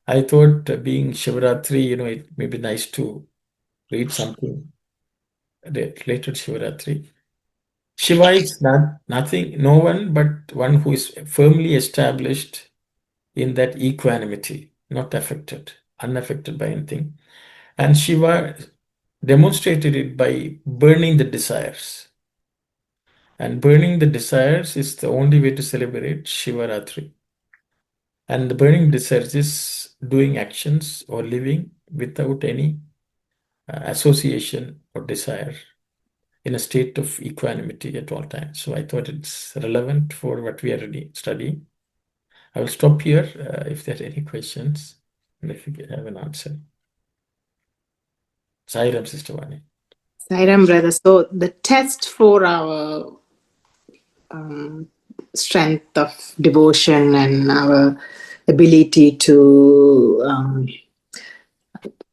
I thought being Shivaratri, it may be nice to read something related to Shivaratri. Shiva is nothing, no one but one who is firmly established in that equanimity, not affected, unaffected by anything. And Shiva demonstrated it by burning the desires. And burning the desires is the only way to celebrate Shivaratri. And the burning desires is doing actions or living without any association or desire in a state of equanimity at all times. So I thought it's relevant for what we are studying. I will stop here if there are any questions and if you have an answer. Sairam, Sister Vani. Sairam, brother. So the test for our strength of devotion and our ability to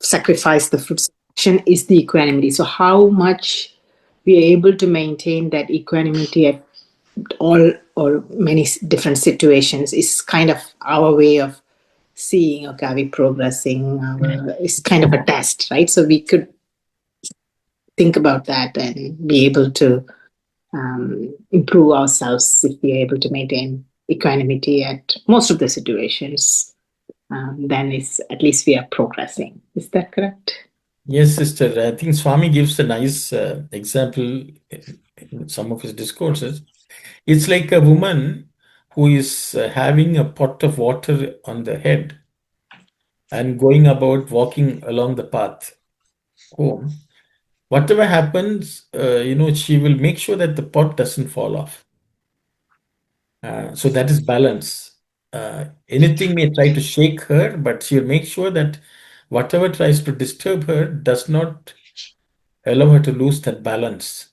sacrifice the fruits of action is the equanimity. So how much we are able to maintain that equanimity at all or many different situations is kind of our way of seeing, okay, are we progressing? It's kind of a test, right? So we could think about that and be able to improve ourselves if we are able to maintain equanimity at most of the situations. Then it's at least we are progressing. Is that correct? Yes, Sister. I think Swami gives a nice example in some of his discourses. It's like a woman who is having a pot of water on the head and going about walking along the path home. Whatever happens, she will make sure that the pot doesn't fall off. So that is balance. Anything may try to shake her, but she'll make sure that whatever tries to disturb her does not allow her to lose that balance.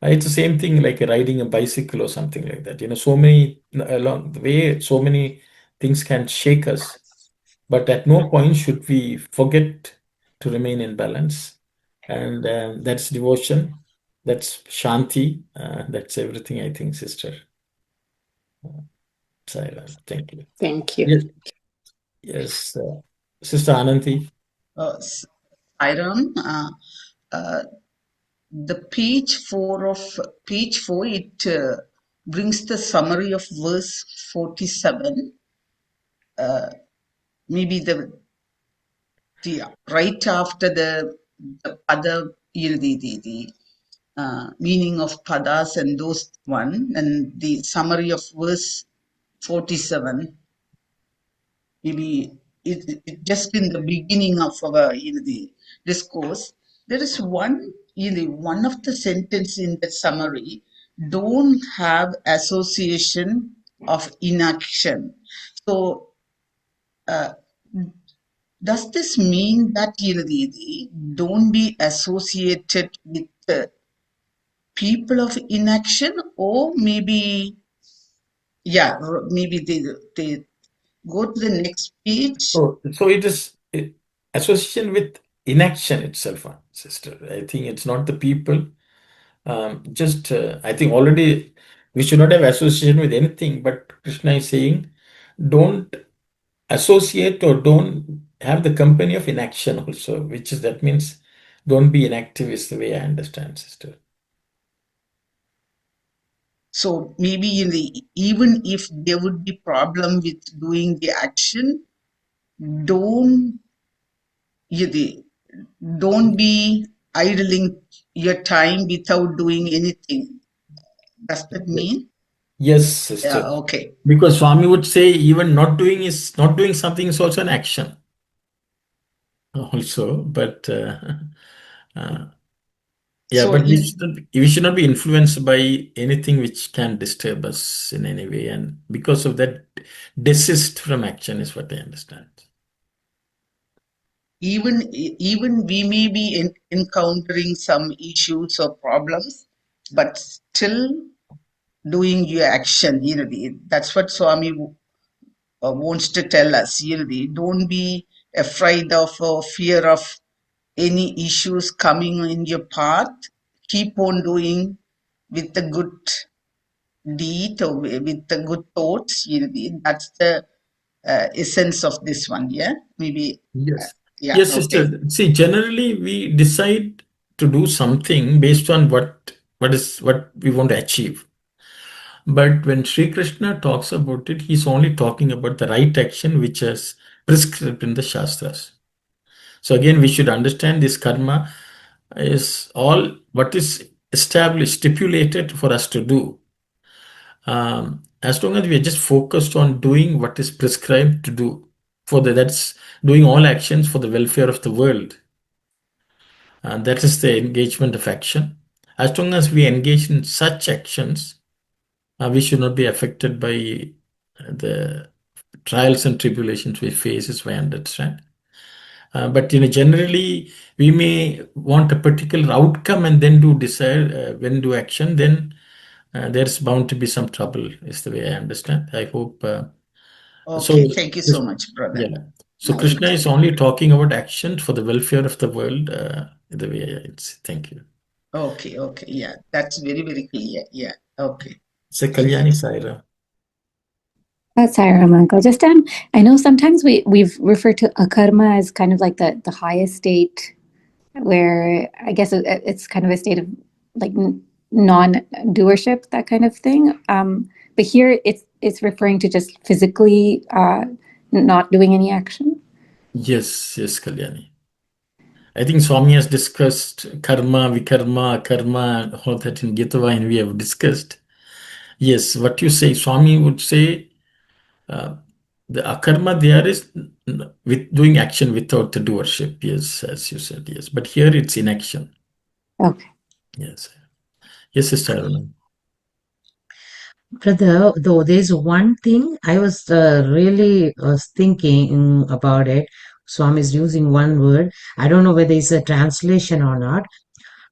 It's the same thing like riding a bicycle or something like that. So many along the way, so many things can shake us, but at no point should we forget to remain in balance. And that's devotion, that's shanti, that's everything, I think, Sister. Saira, thank you. Thank you. Yes, yes, Sister Ananti. Sairam, the page 4, it brings the summary of verse 47. Maybe the right after the other, the meaning of padas and those one, and the summary of verse 47. Maybe it just in the beginning of our the discourse, there is one one of the sentence in the summary, don't have association of inaction. So does this mean that don't be associated with people of inaction, or maybe maybe they go to the next page? So it is association with inaction itself, Sister. I think it's not the people. I think already we should not have association with anything, but Krishna is saying, don't associate or don't have the company of inaction also, that means don't be inactive is the way I understand, Sister. So maybe even if there would be problem with doing the action, don't be idling your time without doing anything. Does that mean? Yes, Sister. Yeah, okay. Because Swami would say even not doing something is also an action. Also, but So but we should not be influenced by anything which can disturb us in any way, and because of that, desist from action is what I understand. even we may be encountering some issues or problems, but still doing your action. That's what Swami wants to tell us. Don't be afraid of or fear of any issues coming in your path, keep on doing with the good deed or with the good thoughts. That's the essence of this one. Yeah, maybe. Yes. Yeah. Yes, Okay. sister. See, generally we decide to do something based on what we want to achieve. But when Sri Krishna talks about it, he's only talking about the right action which is prescribed in the Shastras. So again, we should understand this karma is all what is established, stipulated for us to do. As long as we are just focused on doing what is prescribed to do, that's doing all actions for the welfare of the world. That is the engagement of action. As long as we engage in such actions, we should not be affected by the trials and tribulations we face, as we understand. But generally, we may want a particular outcome and then when do action, then there's bound to be some trouble, is the way I understand. I hope. Okay. Thank you so much, brother. Yeah. So Now Krishna is only talking about action for the welfare of the world, the way it's. Thank you. Okay. Okay. Yeah, that's very, very clear. Yeah. Okay. So Kalyani Saira. Sorry, Ramanko. Just I know sometimes we've referred to akarma as kind of like the highest state, where I guess it's kind of a state of like non-doership, that kind of thing. But here it's referring to just physically not doing any action. Yes, Kalyani. I think Swami has discussed karma, vikarma, karma, all that in Gita, and we have discussed. Yes, what you say, Swami would say, the akarma there is with doing action without the doership. Yes, as you said, yes. But here it's inaction. Okay. Yes. Yes, Sister Aruna. Brother, though there's one thing I was really thinking about it. Swami is using one word. I don't know whether it's a translation or not.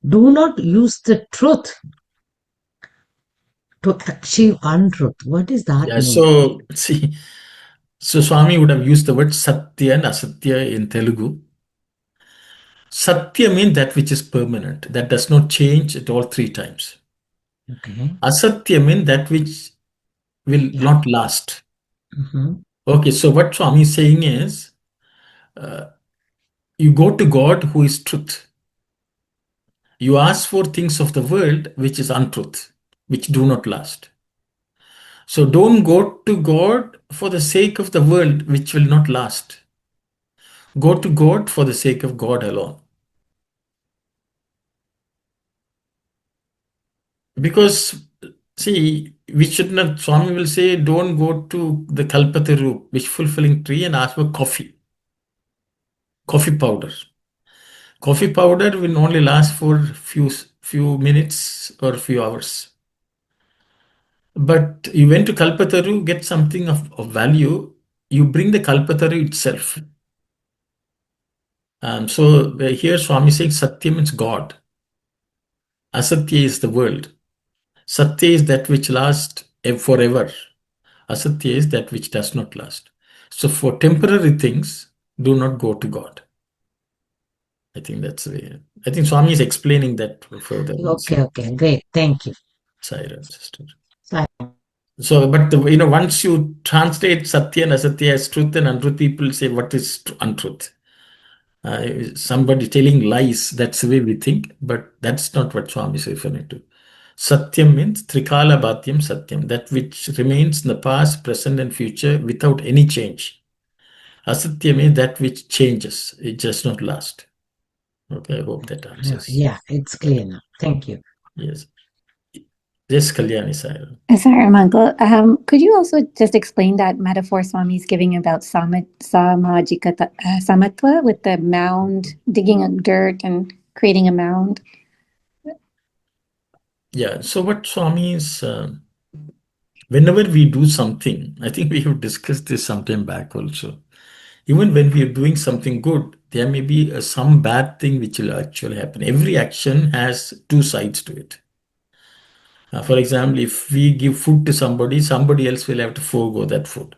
Do not use the truth to achieve untruth. What does that Yeah, mean? so see, so Swami would have used the word Satya and Asatya in Telugu. Satya means that which is permanent, that does not change at all 3 times. Okay. Asatya means that which will Yeah. not last. Mm-hmm. Okay, so what Swami is saying is, you go to God who is truth. You ask for things of the world which is untruth, which do not last. So don't go to God for the sake of the world which will not last. Go to God for the sake of God alone. Because, see, we should not, Swami will say, don't go to the Kalpataru, wish fulfilling tree, and ask for coffee powder. Coffee powder will only last for few minutes or few hours. But you went to Kalpataru, get something of value, you bring the Kalpataru itself. So here Swami is saying Satya means God. Asatya is the world. Satya is that which lasts forever. Asatya is that which does not last. So for temporary things, do not go to God. I think that's the way. I think Swami is explaining that further. Okay, great. Thank you. Siren, sister. Sai. So, but once you translate Satya and Asatya as truth and untruth, people say, what is untruth? Somebody telling lies, that's the way we think, but that's not what Swami is referring to. Satyam means Trikala Bhatyam Satyam, that which remains in the past, present, and future without any change. Asatya means that which changes, it does not last. Okay, I hope that answers. Yeah, it's clear now. Thank you. Yes. Yes, Kalyani Saira. Sorry, Ramanko. Could you also just explain that metaphor Swami is giving about samatva with the mound, digging up dirt and creating a mound? Yeah, so what Swami is, whenever we do something, I think we have discussed this sometime back also. Even when we are doing something good, there may be some bad thing which will actually happen. Every action has 2 sides to it. For example, if we give food to somebody else will have to forego that food.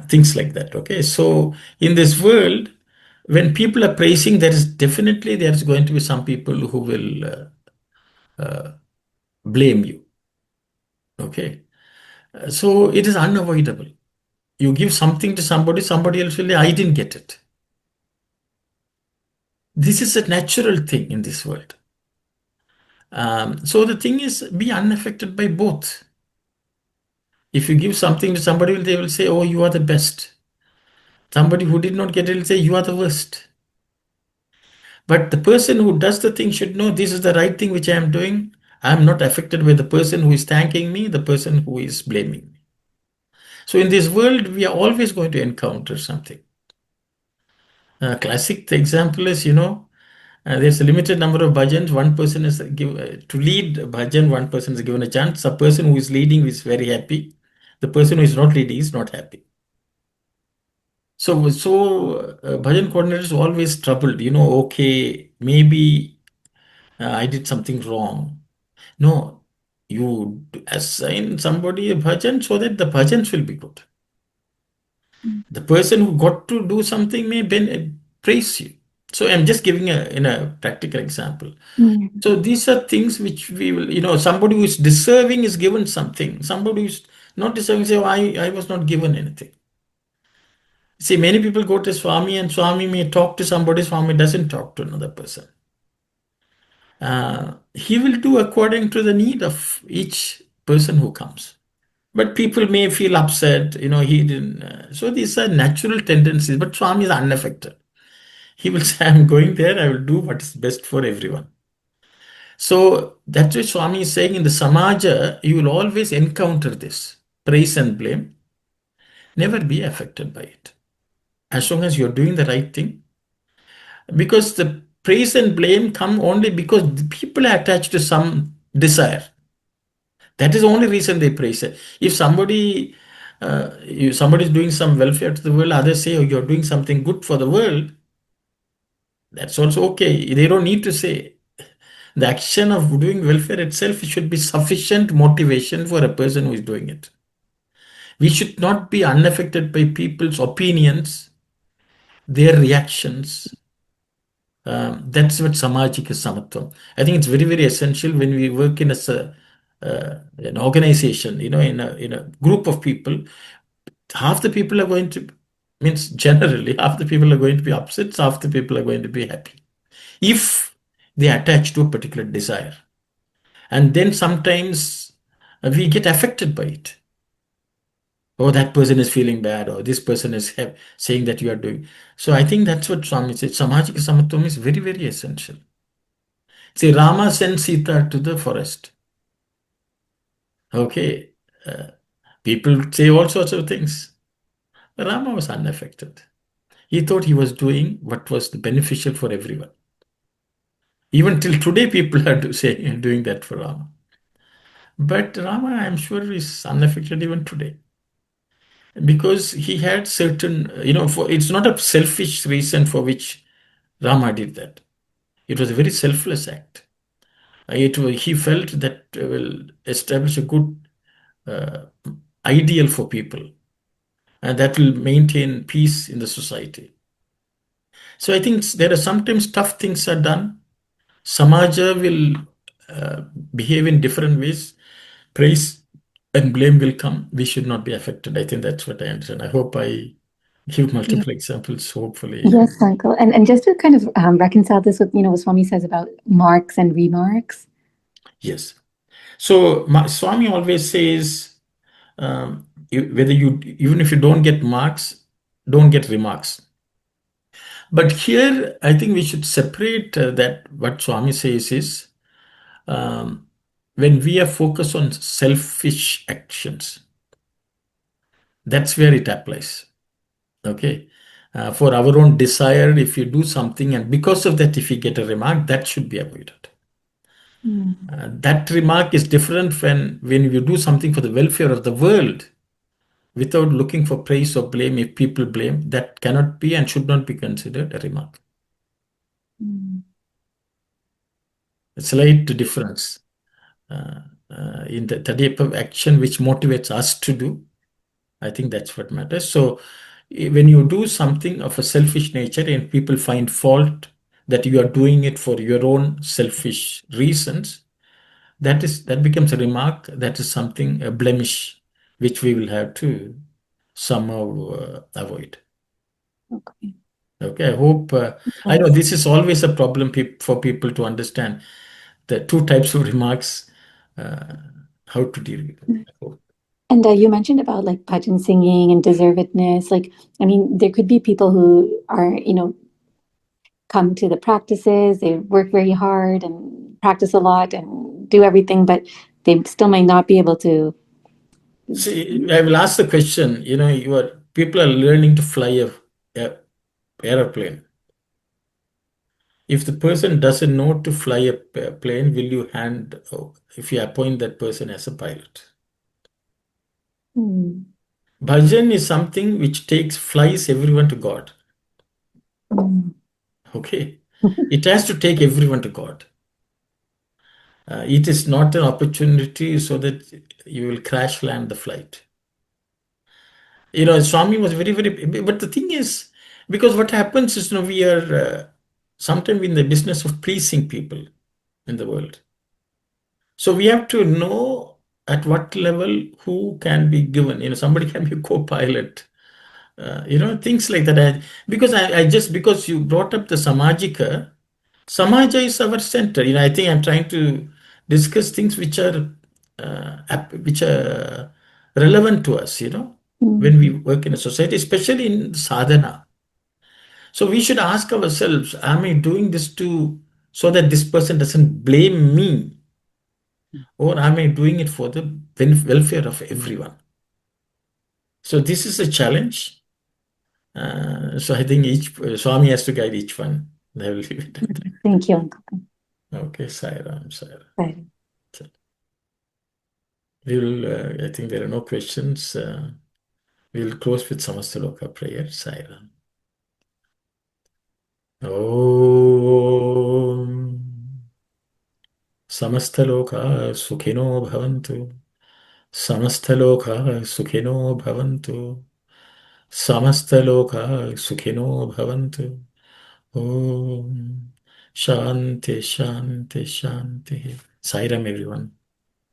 Things like that. Okay, so in this world, when people are praising, there's going to be some people who will blame you. Okay. So it is unavoidable. You give something to somebody, somebody else will say, I didn't get it. This is a natural thing in this world. So the thing is, be unaffected by both. If you give something to somebody, they will say, oh, you are the best. Somebody who did not get it will say, you are the worst. But the person who does the thing should know this is the right thing which I am doing. I am not affected by the person who is thanking me, the person who is blaming me. So in this world, we are always going to encounter something. Classic example is, there's a limited number of bhajans. One person is to lead bhajan, one person is given a chance. A person who is leading is very happy. The person who is not leading is not happy. So bhajan coordinator is always troubled. Okay, maybe I did something wrong. No, you assign somebody a bhajan so that the bhajans will be good. The person who got to do something may praise you. So I'm just giving a practical example. So these are things which we will, somebody who is deserving is given something. Somebody who is not deserving say, oh, I was not given anything. See, many people go to Swami and Swami may talk to somebody, Swami doesn't talk to another person. He will do according to the need of each person who comes. But people may feel upset, he didn't. So these are natural tendencies, but Swami is unaffected. He will say, I'm going there, I will do what is best for everyone. So that's what Swami is saying in the Samaja, you will always encounter this praise and blame. Never be affected by it. As long as you're doing the right thing. Because the praise and blame come only because the people are attached to some desire. That is the only reason they praise it. If somebody is doing some welfare to the world, others say, oh, you're doing something good for the world. That's also okay. They don't need to say. The action of doing welfare itself should be sufficient motivation for a person who is doing it. We should not be unaffected by people's opinions, their reactions. That's what samajika samatvam. I think it's very, very essential when we work in an organization, in a group of people. Half the people are going to, means generally, half the people are going to be upset, half the people are going to be happy. If they attach to a particular desire. And then sometimes we get affected by it. Oh, that person is feeling bad, or this person is saying that you are doing. So I think that's what Swami said. Samajika samatvam is very, very essential. See, Rama sent Sita to the forest. Okay. People say all sorts of things. Rama was unaffected. He thought he was doing what was beneficial for everyone. Even till today, people are doing that for Rama. But Rama, I'm sure, is unaffected even today. Because he had certain, it's not a selfish reason for which Rama did that. It was a very selfless act. He felt that will establish a good ideal for people, and that will maintain peace in the society. So I think there are sometimes tough things are done. Samaja will behave in different ways. Praise and blame will come. We should not be affected. I think that's what I understand. I hope I give multiple examples, hopefully. Yes, Uncle. And just to kind of reconcile this with, what Swami says about marks and remarks. Yes. So Swami always says, even if you don't get marks, don't get remarks. But here, I think we should separate that. What Swami says is, when we are focused on selfish actions, that's where it applies. Okay. For our own desire, if you do something and because of that, if you get a remark, that should be avoided. That remark is different when you do something for the welfare of the world without looking for praise or blame. If people blame, that cannot be and should not be considered a remark. A slight difference in the type of action which motivates us to do. I think that's what matters. So when you do something of a selfish nature and people find fault that you are doing it for your own selfish reasons, that becomes a remark, that is something, a blemish, which we will have to somehow avoid. Okay. Okay, I hope, I know this is always a problem for people to understand the two types of remarks, how to deal with them. I hope. And you mentioned about like bhajan singing and deservedness. Like, I mean, there could be people who are, come to the practices, they work very hard and practice a lot and do everything, but they still might not be able to. See, I will ask the question, people are learning to fly a aeroplane. If the person doesn't know to fly a plane, will you if you appoint that person as a pilot? Hmm. Bhajan is something which flies everyone to God. Hmm. Okay. It has to take everyone to God. It is not an opportunity so that you will crash land the flight. Swami was very, very, but the thing is, because what happens is, we are sometimes in the business of pleasing people in the world. So we have to know at what level who can be given. Somebody can be a co-pilot. Things like that. Because you brought up the Samajika, Samaja is our center. I think I'm trying to discuss things which are relevant to us. When we work in a society, especially in sadhana. So we should ask ourselves: am I doing this so that this person doesn't blame me, or am I doing it for the welfare of everyone? So this is a challenge. So I think each Swami has to guide each one. I will leave it at that. Thank you, Uncle. Okay, Sairam. Right. I think there are no questions. We'll close with Samastaloka prayer. Sairam. Om Samastaloka Sukhino Bhavantu. Samastaloka Sukhino Bhavantu. Samastaloka Sukhino Bhavantu. Om Shanti, Shanti, Shanti. Sairam, everyone.